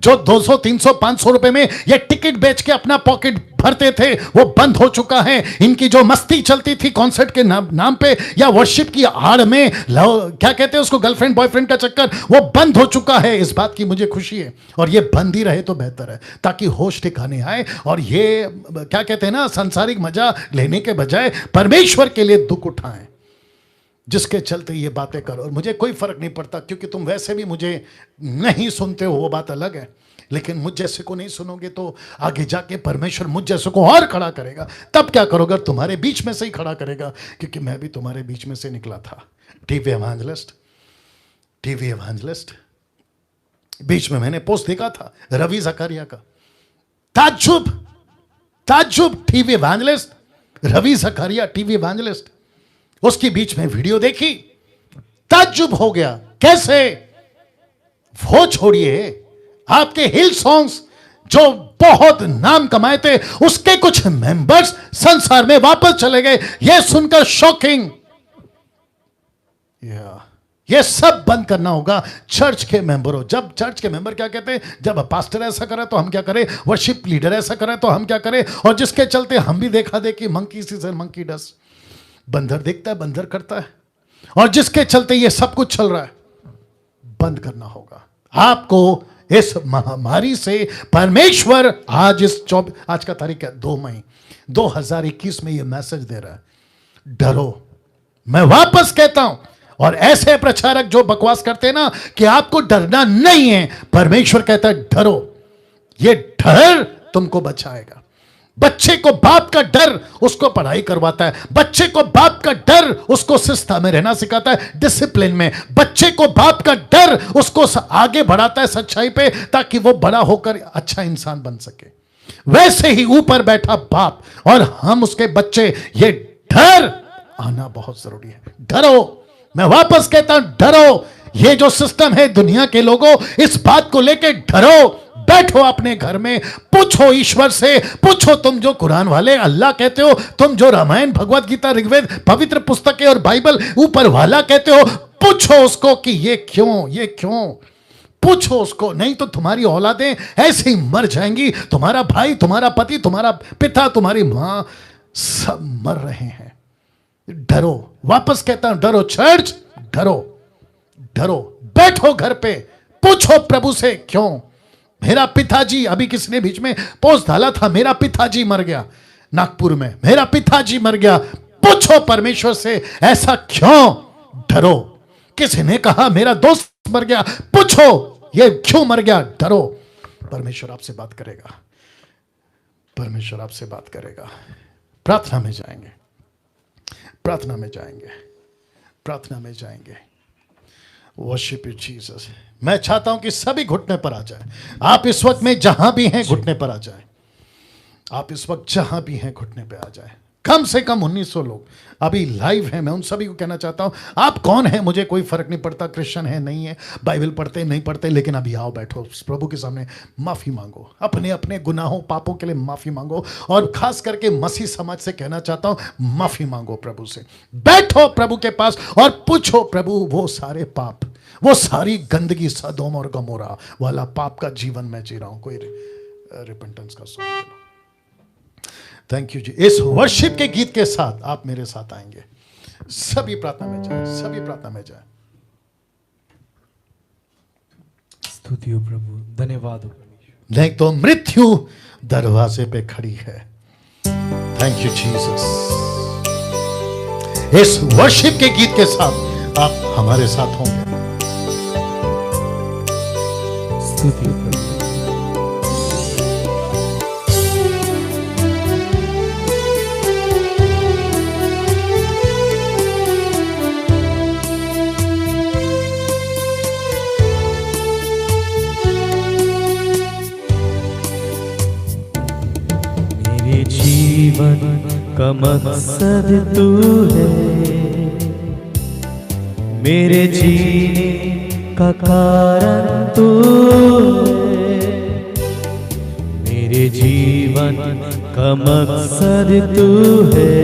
जो 200, 300, 500 रुपए में ये टिकट बेच के अपना पॉकेट भरते थे, वो बंद हो चुका है। इनकी जो मस्ती चलती थी कॉन्सर्ट के नाम पे या वर्शिप की आड़ में, क्या कहते हैं उसको, गर्लफ्रेंड बॉयफ्रेंड का चक्कर, वो बंद हो चुका है। इस बात की मुझे खुशी है, और ये बंद ही रहे तो बेहतर है, ताकि होश ठिकाने आए। और ये क्या कहते हैं ना, सांसारिक मजा लेने के बजाय परमेश्वर के लिए दुख उठाएं, जिसके चलते ये बातें करो। और मुझे कोई फर्क नहीं पड़ता, क्योंकि तुम वैसे भी मुझे नहीं सुनते हो, वो बात अलग है। लेकिन मुझ जैसे को नहीं सुनोगे तो आगे जाके परमेश्वर मुझ जैसे को और खड़ा करेगा। तब क्या करोगे? तुम्हारे बीच में से ही खड़ा करेगा, क्योंकि मैं भी तुम्हारे बीच में से निकला था। टीवी एवांजलिस्ट, बीच में मैंने पोस्ट देखा था रवि जकारिया का, ताज्जुब, टीवी एवांजलिस्ट, रवि जकारिया टीवी एवांजलिस्ट, उसकी बीच में वीडियो देखी, ताज्जुब हो गया। कैसे? वो छोड़िए, आपके हिल सॉन्ग्स जो बहुत नाम कमाए थे, उसके कुछ मेंबर्स संसार में वापस चले गए। यह सुनकर शॉकिंग। यह सब बंद करना होगा चर्च के मेंबरों। जब चर्च के मेंबर क्या कहते हैं, जब पास्टर ऐसा करे तो हम क्या करें, वर्शिप लीडर ऐसा करे तो हम क्या करें, और जिसके चलते हम भी देखा देखी, मंकी सीजन मंकी डस, बंदर देखता है बंदर करता है, और जिसके चलते ये सब कुछ चल रहा है। बंद करना होगा आपको इस महामारी से। परमेश्वर आज का तारीख है 2 मई 2021 में ये मैसेज दे रहा है, डरो। मैं वापस कहता हूं, और ऐसे प्रचारक जो बकवास करते हैं ना कि आपको डरना नहीं है, परमेश्वर कहता है डरो। ये डर तुमको बचाएगा। बच्चे को बाप का डर उसको पढ़ाई करवाता है, बच्चे को बाप का डर उसको शिस्ता में रहना सिखाता है, डिसिप्लिन में। बच्चे को बाप का डर उसको आगे बढ़ाता है सच्चाई पे, ताकि वो बड़ा होकर अच्छा इंसान बन सके। वैसे ही ऊपर बैठा बाप और हम उसके बच्चे, ये डर आना बहुत जरूरी है। डरो, मैं वापस कहता हूं डरो। ये जो सिस्टम है दुनिया के लोगों, इस बात को लेके डरो। बैठो अपने घर में, पूछो ईश्वर से, पूछो तुम जो कुरान वाले अल्लाह कहते हो, तुम जो रामायण भगवत गीता ऋग्वेद पवित्र पुस्तकें और बाइबल ऊपर वाला कहते हो, पूछो उसको कि ये क्यों। पूछो उसको, नहीं तो तुम्हारी औलादें ऐसे ही मर जाएंगी। तुम्हारा भाई, तुम्हारा पति, तुम्हारा पिता, तुम्हारी मां, सब मर रहे हैं। डरो, वापस कहता हूं डरो। चर्च, डरो। बैठो घर पे, पूछो प्रभु से क्यों। मेरा पिताजी, अभी किसने बीच में पोस्ट डाला था, मेरा पिताजी मर गया नागपुर में, मेरा पिताजी मर गया। पूछो परमेश्वर से ऐसा क्यों। डरो। किसी ने कहा मेरा दोस्त मर गया, पूछो ये क्यों मर गया। डरो। परमेश्वर आपसे बात करेगा। प्रार्थना में जाएंगे। प्रार्थना में जाएंगे। Worship you Jesus. मैं चाहता हूं कि सभी घुटने पर आ जाए। आप इस वक्त में जहां भी हैं घुटने पर आ जाए। आप इस वक्त जहां भी हैं घुटने पे आ जाए। कम से कम 1900 लोग अभी लाइव हैं। मैं उन सभी को कहना चाहता हूं, आप कौन है मुझे कोई फर्क नहीं पड़ता, क्रिश्चियन है नहीं है, बाइबल पढ़ते नहीं पढ़ते, लेकिन अभी आओ, बैठो, प्रभु के सामने माफी मांगो, अपने अपने गुनाहों पापों के लिए माफी मांगो। और खास करके मसीह समाज से कहना चाहता हूं, माफी मांगो प्रभु से। बैठो प्रभु के पास और पूछो, प्रभु वो सारे पाप, वो सारी गंदगी, सदोम और गमोरा वाला पाप का जीवन में जी रहा हूं, कोई रिपेंटेंस का सॉन्ग। थैंक यू जी। इस वर्शिप के गीत के साथ आप मेरे साथ आएंगे। सभी प्रार्थना में जाए, सभी प्रार्थना में जाए। स्तुति हो प्रभु, धन्यवाद हो। नहीं तो मृत्यु दरवाजे पे खड़ी है। Thank you Jesus. इस वर्शिप के गीत के साथ आप हमारे साथ होंगे। स्तुति हो प्रभु। जीवन का मकसद तू है, मेरे जीने का कारण तू है, मेरे जीवन का मकसद तू है,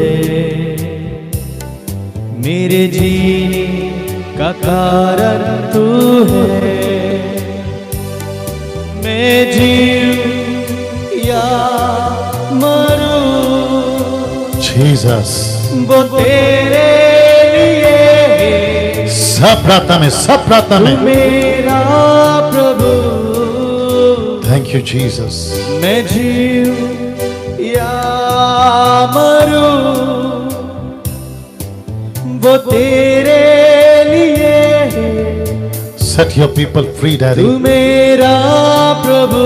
मेरे जीने का कारण तू है। मैं जीऊं या मरूं, जीसस, वो तेरे लिए। सब प्रार्थना में, सब प्रार्थना में, मेरा प्रभु। Thank you Jesus. मैं जीऊं या मरूं, वो तेरे लिए। Set your people free daddy. तू मेरा प्रभु।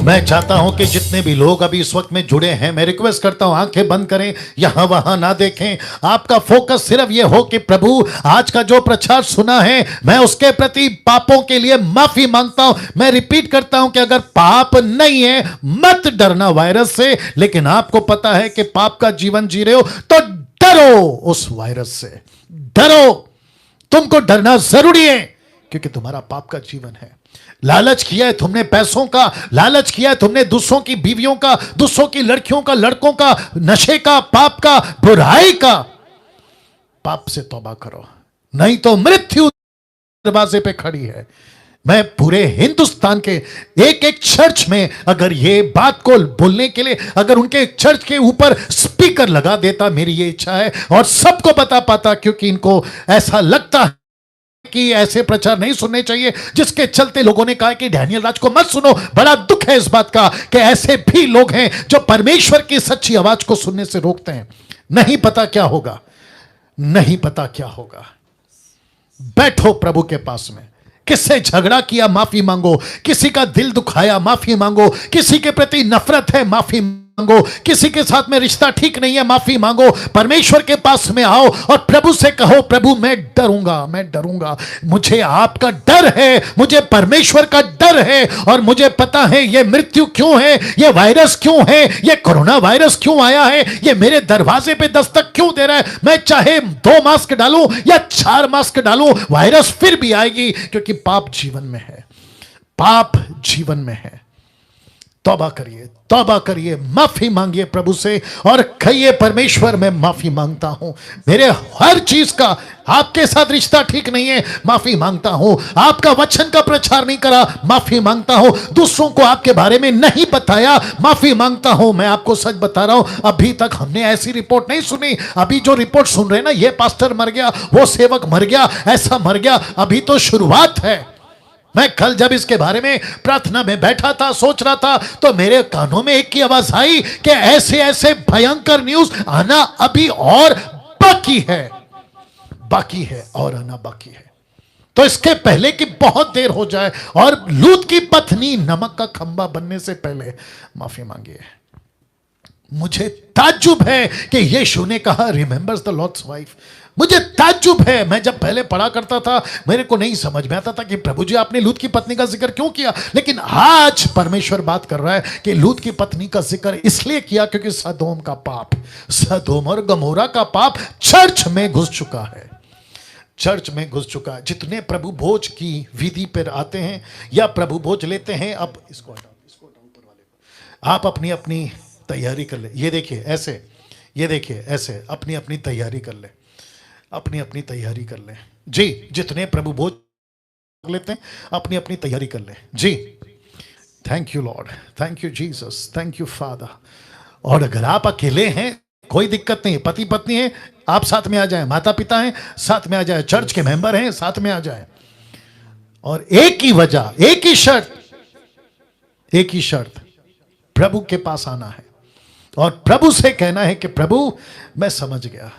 मैं चाहता हूं कि जितने भी लोग अभी इस वक्त में जुड़े हैं, मैं रिक्वेस्ट करता हूं आंखें बंद करें, यहां वहां ना देखें। आपका फोकस सिर्फ ये हो कि प्रभु आज का जो प्रचार सुना है, मैं उसके प्रति पापों के लिए माफी मांगता हूं। मैं रिपीट करता हूं कि अगर पाप नहीं है, मत डरना वायरस से, लेकिन आपको पता है कि पाप का जीवन जी रहे हो तो डरो उस वायरस से। डरो, तुमको डरना जरूरी है, क्योंकि तुम्हारा पाप का जीवन है। लालच किया है तुमने पैसों का, लालच किया है तुमने दूसरों की बीवियों का, दूसरों की लड़कियों का, लड़कों का, नशे का, पाप का, बुराई का। पाप से तौबा करो, नहीं तो मृत्यु दरवाजे पे खड़ी है। मैं पूरे हिंदुस्तान के एक एक चर्च में अगर ये बात को बोलने के लिए अगर उनके चर्च के ऊपर स्पीकर लगा देता, मेरी ये इच्छा है, और सबको बता पाता, क्योंकि इनको ऐसा लगता है कि ऐसे प्रचार नहीं सुनने चाहिए, जिसके चलते लोगों ने कहा कि डैनियल राज को मत सुनो। बड़ा दुख है इस बात का कि ऐसे भी लोग हैं जो परमेश्वर की सच्ची आवाज को सुनने से रोकते हैं। नहीं पता क्या होगा, नहीं पता क्या होगा। बैठो प्रभु के पास में। किससे झगड़ा किया, माफी मांगो। किसी का दिल दुखाया, माफी मांगो। किसी के प्रति नफरत है, माफी मांगो। किसी के साथ में रिश्ता ठीक नहीं है, माफी मांगो। परमेश्वर के पास में आओ और प्रभु से कहो, प्रभु मैं डरूंगा, मैं डरूंगा। मुझे आपका डर है, मुझे परमेश्वर का डर है, और मुझे पता है ये मृत्यु क्यों है, ये वायरस क्यों है, ये कोरोना वायरस क्यों आया है, ये मेरे दरवाजे पे दस्तक क्यों दे रहा है। मैं चाहे 2 मास्क डालूं या 4 मास्क डालूं, वायरस फिर भी आएगी, क्योंकि पाप जीवन में है, पाप जीवन में है। तौबा करिए, तौबा करिए, माफी मांगिए प्रभु से और कहिए, परमेश्वर मैं माफी मांगता हूं, मेरे हर चीज का आपके साथ रिश्ता ठीक नहीं है, माफी मांगता हूं। आपका वचन का प्रचार नहीं करा, माफी मांगता हूं। दूसरों को आपके बारे में नहीं बताया, माफी मांगता हूं। मैं आपको सच बता रहा हूं, अभी तक हमने ऐसी रिपोर्ट नहीं सुनी। अभी जो रिपोर्ट सुन रहे हैं ना, ये पास्टर मर गया, वो सेवक मर गया, ऐसा मर गया, अभी तो शुरुआत है। मैं कल जब इसके बारे में प्रार्थना में बैठा था, सोच रहा था, तो मेरे कानों में एक की आवाज आई कि ऐसे ऐसे भयंकर न्यूज आना अभी और बाकी है, बाकी है, और आना बाकी है। तो इसके पहले कि बहुत देर हो जाए और लूत की पत्नी नमक का खंबा बनने से पहले माफी मांगिए, मुझे ताज्जुब है कि यीशु ने कहा रिमेंबर्स द लॉर्ड्स वाइफ। मुझे ताज्जुब है, मैं जब पहले पढ़ा करता था मेरे को नहीं समझ में आता था कि प्रभु जी आपने लूत की पत्नी का जिक्र क्यों किया, लेकिन आज परमेश्वर बात कर रहा है कि लूत की पत्नी का जिक्र इसलिए किया क्योंकि सदोम का पाप, सदोम और गमोरा का पाप चर्च में घुस चुका है, चर्च में घुस चुका है। जितने प्रभु भोज की विधि पर आते हैं या प्रभु भोज लेते हैं, अब इसको हटाओ ऊपर वाले को, आप अपनी अपनी तैयारी कर ले। ये देखिए ऐसे, ये देखिए ऐसे अपनी अपनी तैयारी कर ले, अपनी अपनी तैयारी कर ले जी। जितने प्रभु भोज लेते हैं अपनी अपनी तैयारी कर ले जी। Thank you Lord, thank you Jesus, thank you Father. और अगर आप अकेले हैं कोई दिक्कत नहीं, पति पत्नी है आप साथ में आ जाएं, माता पिता हैं साथ में आ जाएं, चर्च के मेंबर हैं साथ में आ जाएं। और एक ही वजह, एक ही शर्त, एक ही शर्त, प्रभु के पास आना है और प्रभु से कहना है कि प्रभु मैं समझ गया,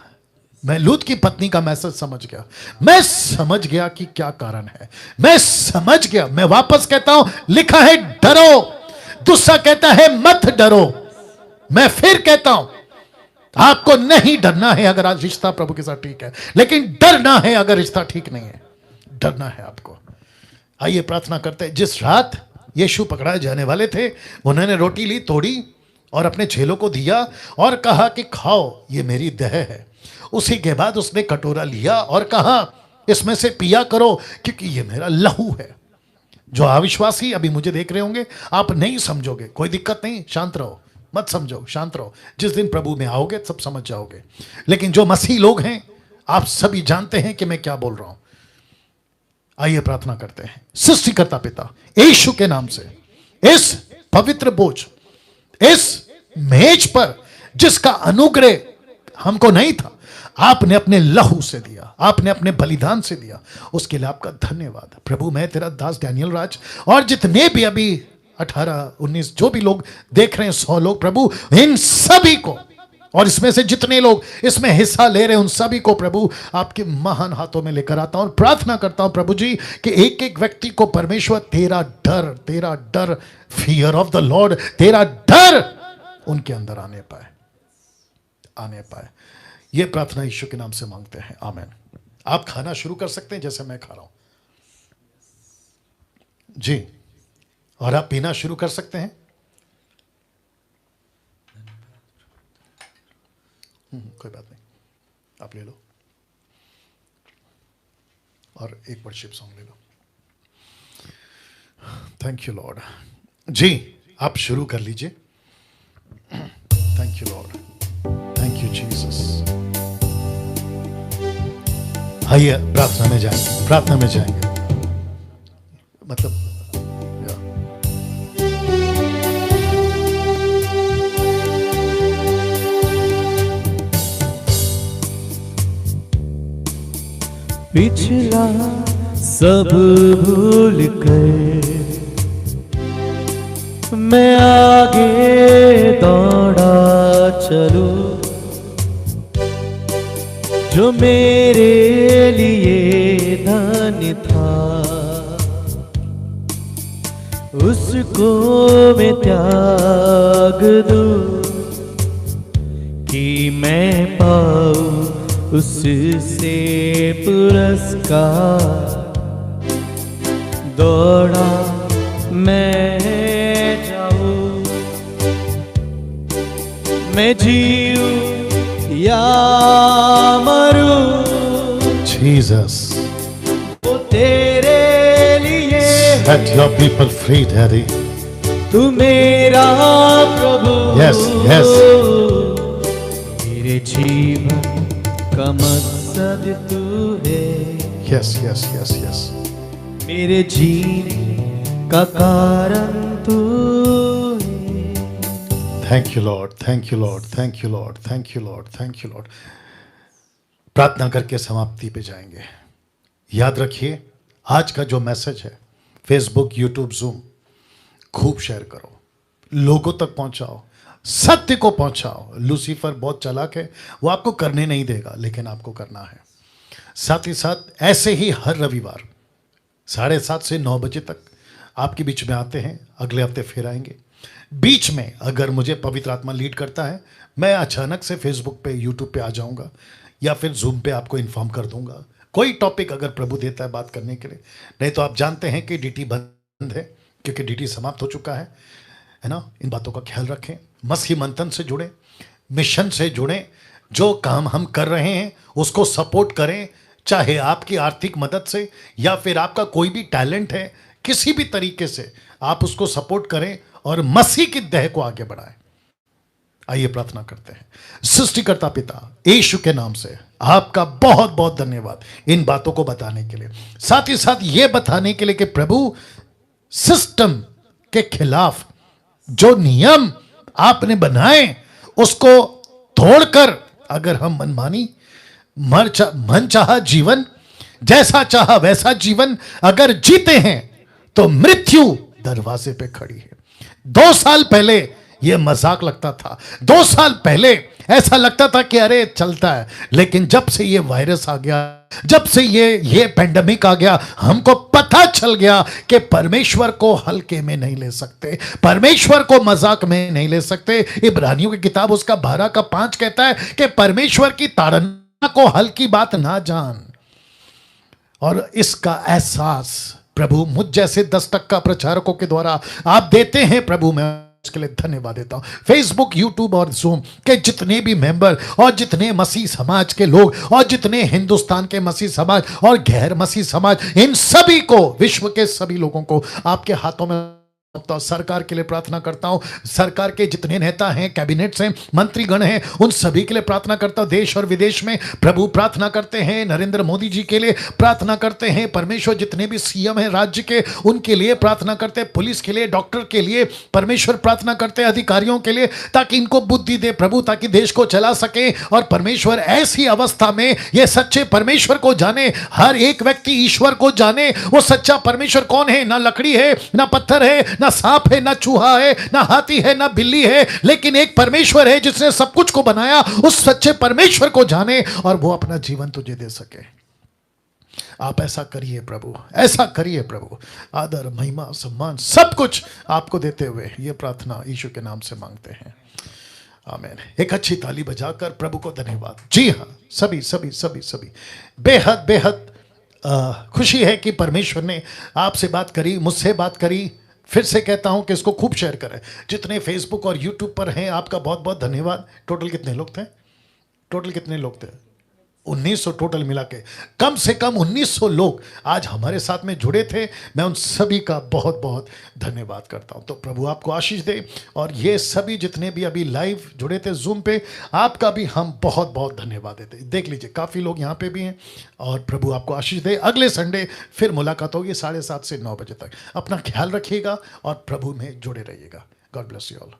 मैं लूत की पत्नी का मैसेज समझ गया, मैं समझ गया कि क्या कारण है, मैं समझ गया। मैं वापस कहता हूं, लिखा है डरो, दूसरा कहता है मत डरो। मैं फिर कहता हूं आपको नहीं डरना है अगर आज रिश्ता प्रभु के साथ ठीक है, लेकिन डरना है अगर रिश्ता ठीक नहीं है, डरना है आपको। आइए प्रार्थना करते हैं। जिस रात यीशु पकड़ाए जाने वाले थे, उन्होंने रोटी ली, तोड़ी और अपने चेलों को दिया और कहा कि खाओ ये मेरी देह है। उसी के बाद उसने कटोरा लिया और कहा इसमें से पिया करो क्योंकि ये मेरा लहू है। जो अविश्वासी अभी मुझे देख रहे होंगे, आप नहीं समझोगे, कोई दिक्कत नहीं, शांत रहो, मत समझो, शांत रहो। जिस दिन प्रभु में आओगे सब समझ जाओगे। लेकिन जो मसीह लोग हैं आप सभी जानते हैं कि मैं क्या बोल रहा हूं। आइए प्रार्थना करते हैं। सृष्टिकर्ता पिता यीशु के नाम से इस पवित्र बोझ, इस मेज पर जिसका अनुग्रह हमको नहीं था, आपने अपने लहू से दिया, आपने अपने बलिदान से दिया, उसके लिए आपका धन्यवाद। प्रभु मैं तेरा दास डैनियल राज और जितने भी अभी 18-19 जो भी लोग देख रहे हैं, 100 लोग, प्रभु इन सभी को और इसमें से जितने लोग इसमें हिस्सा ले रहे हैं उन सभी को प्रभु आपके महान हाथों में लेकर आता हूं और प्रार्थना करता हूं प्रभु जी कि एक एक व्यक्ति को परमेश्वर तेरा डर, फियर ऑफ द लॉर्ड, तेरा डर उनके अंदर आने पाए। यह प्रार्थना यीशु के नाम से मांगते हैं, आमीन। आप खाना शुरू कर सकते हैं जैसे मैं खा रहा हूं जी, और आप पीना शुरू कर सकते हैं। कोई बात नहीं, आप ले लो और एक वर्शिप सॉन्ग ले लो। थैंक यू लॉर्ड जी, आप शुरू कर लीजिए। Thank you Lord, thank you Jesus. आइए प्रार्थना में जाएंगे, प्रार्थना में जाएंगे। मतलब पिछला सब भूल कर मैं आगे दौड़ा चलूं, जो मेरे लिए धन्य था उसको मैं त्याग दूं कि मैं पाऊं उससे पुरस्कार। दौड़ा मैं जाऊं, मैं जीऊं या मरूं, जीसस वो तेरे लिए set your people free daddy। तू मेरा प्रभु, yes yes, मेरे जीवन का मकसद तू है, yes yes yes yes, मेरे जीने का कारण तू है। Thank you Lord, thank you Lord, thank you Lord, thank you Lord, thank you Lord. प्रार्थना करके समाप्ति पे जाएंगे। याद रखिए आज का जो मैसेज है, फेसबुक, यूट्यूब, जूम, खूब शेयर करो, लोगों तक पहुंचाओ, सत्य को पहुंचाओ। लूसीफर बहुत चालाक है, वो आपको करने नहीं देगा, लेकिन आपको करना है। साथ ही साथ ऐसे ही हर रविवार 7:30 से 9 बजे तक आपके बीच में आते हैं। अगले हफ्ते फिर आएंगे। बीच में अगर मुझे पवित्र आत्मा लीड करता है, मैं अचानक से फेसबुक पे, यूट्यूब पे आ जाऊंगा या फिर जूम पे आपको इन्फॉर्म कर दूंगा, कोई टॉपिक अगर प्रभु देता है बात करने के लिए। नहीं तो आप जानते हैं कि डीटी बंद है, क्योंकि डीटी समाप्त हो चुका है ना। इन बातों का ख्याल रखें, मसीह मंथन से जुड़े, मिशन से जुड़े, जो काम हम कर रहे हैं उसको सपोर्ट करें, चाहे आपकी आर्थिक मदद से या फिर आपका कोई भी टैलेंट है, किसी भी तरीके से आप उसको सपोर्ट करें और मसीह की देह को आगे बढ़ाएं। आइए प्रार्थना करते हैं। सृष्टिकर्ता पिता यीशु के नाम से आपका बहुत बहुत धन्यवाद इन बातों को बताने के लिए, साथ ही साथ ये बताने के लिए कि प्रभु सिस्टम के खिलाफ जो नियम आपने बनाए उसको तोड़कर अगर हम मनमानी मन चाहा जीवन, जैसा चाहा वैसा जीवन अगर जीते हैं तो मृत्यु दरवाजे पे खड़ी है। 2 साल पहले यह मजाक लगता था, 2 साल पहले ऐसा लगता था कि अरे चलता है, लेकिन जब से ये वायरस आ गया, जब से ये पेंडेमिक आ गया, हमको पता चल गया कि परमेश्वर को हल्के में नहीं ले सकते, परमेश्वर को मजाक में नहीं ले सकते। इब्रानियों की किताब उसका 12:5 कहता है कि परमेश्वर की ताड़ना को हल्की बात ना जान। और इसका एहसास प्रभु मुझ जैसे 10% प्रचारकों के द्वारा आप देते हैं प्रभु, मैं इसके लिए धन्यवाद देता हूं। फेसबुक, यूट्यूब और जूम के जितने भी मेंबर और जितने मसीह समाज के लोग और जितने हिंदुस्तान के मसीह समाज और गैर मसीह समाज, इन सभी को, विश्व के सभी लोगों को आपके हाथों में, तो सरकार के लिए प्रार्थना करता हूं। सरकार के जितने नेता हैं, कैबिनेट्स हैं, मंत्रीगण हैं, उन सभी के लिए प्रार्थना करता हूं। देश और विदेश में प्रभु प्रार्थना करते हैं, नरेंद्र मोदी जी के लिए प्रार्थना करते हैं। परमेश्वर जितने भी सीएम हैं राज्य के, उनके लिए प्रार्थना करते हैं। पुलिस के लिए, डॉक्टर के लिए परमेश्वर प्रार्थना करते हैं, अधिकारियों के लिए, ताकि इनको बुद्धि दे प्रभु, ताकि देश को चला सके। और परमेश्वर ऐसी अवस्था में ये सच्चे परमेश्वर को जाने, हर एक व्यक्ति ईश्वर को जाने। वो सच्चा परमेश्वर कौन है? ना लकड़ी है, ना पत्थर है, ना सांप है, ना चूहा है, ना हाथी है, ना बिल्ली है, लेकिन एक परमेश्वर है जिसने सब कुछ को बनाया। उस सच्चे परमेश्वर को जाने और वो अपना जीवन तुझे दे सके। आप ऐसा करिए प्रभु, ऐसा करिए प्रभु। आदर, महिमा, सम्मान सब कुछ आपको देते हुए ये प्रार्थना यीशु के नाम से मांगते हैं, आमीन। एक अच्छी ताली बजाकर प्रभु को धन्यवाद। जी हाँ, सभी सभी सभी सभी बेहद बेहद खुशी है कि परमेश्वर ने आपसे बात करी, मुझसे बात करी। फिर से कहता हूं कि इसको खूब शेयर करें। जितने फेसबुक और यूट्यूब पर हैं, आपका बहुत बहुत धन्यवाद। टोटल कितने लोग थे? टोटल कितने लोग थे? 1900 टोटल मिला के, कम से कम 1900 लोग आज हमारे साथ में जुड़े थे। मैं उन सभी का बहुत बहुत धन्यवाद करता हूं। तो प्रभु आपको आशीष दे। और ये सभी जितने भी अभी लाइव जुड़े थे जूम पे, आपका भी हम बहुत बहुत धन्यवाद देते। देख लीजिए, काफ़ी लोग यहाँ पे भी हैं। और प्रभु आपको आशीष दे। अगले संडे फिर मुलाकात होगी 7:30 से 9 बजे तक। अपना ख्याल रखिएगा और प्रभु में जुड़े रहिएगा। God bless you all.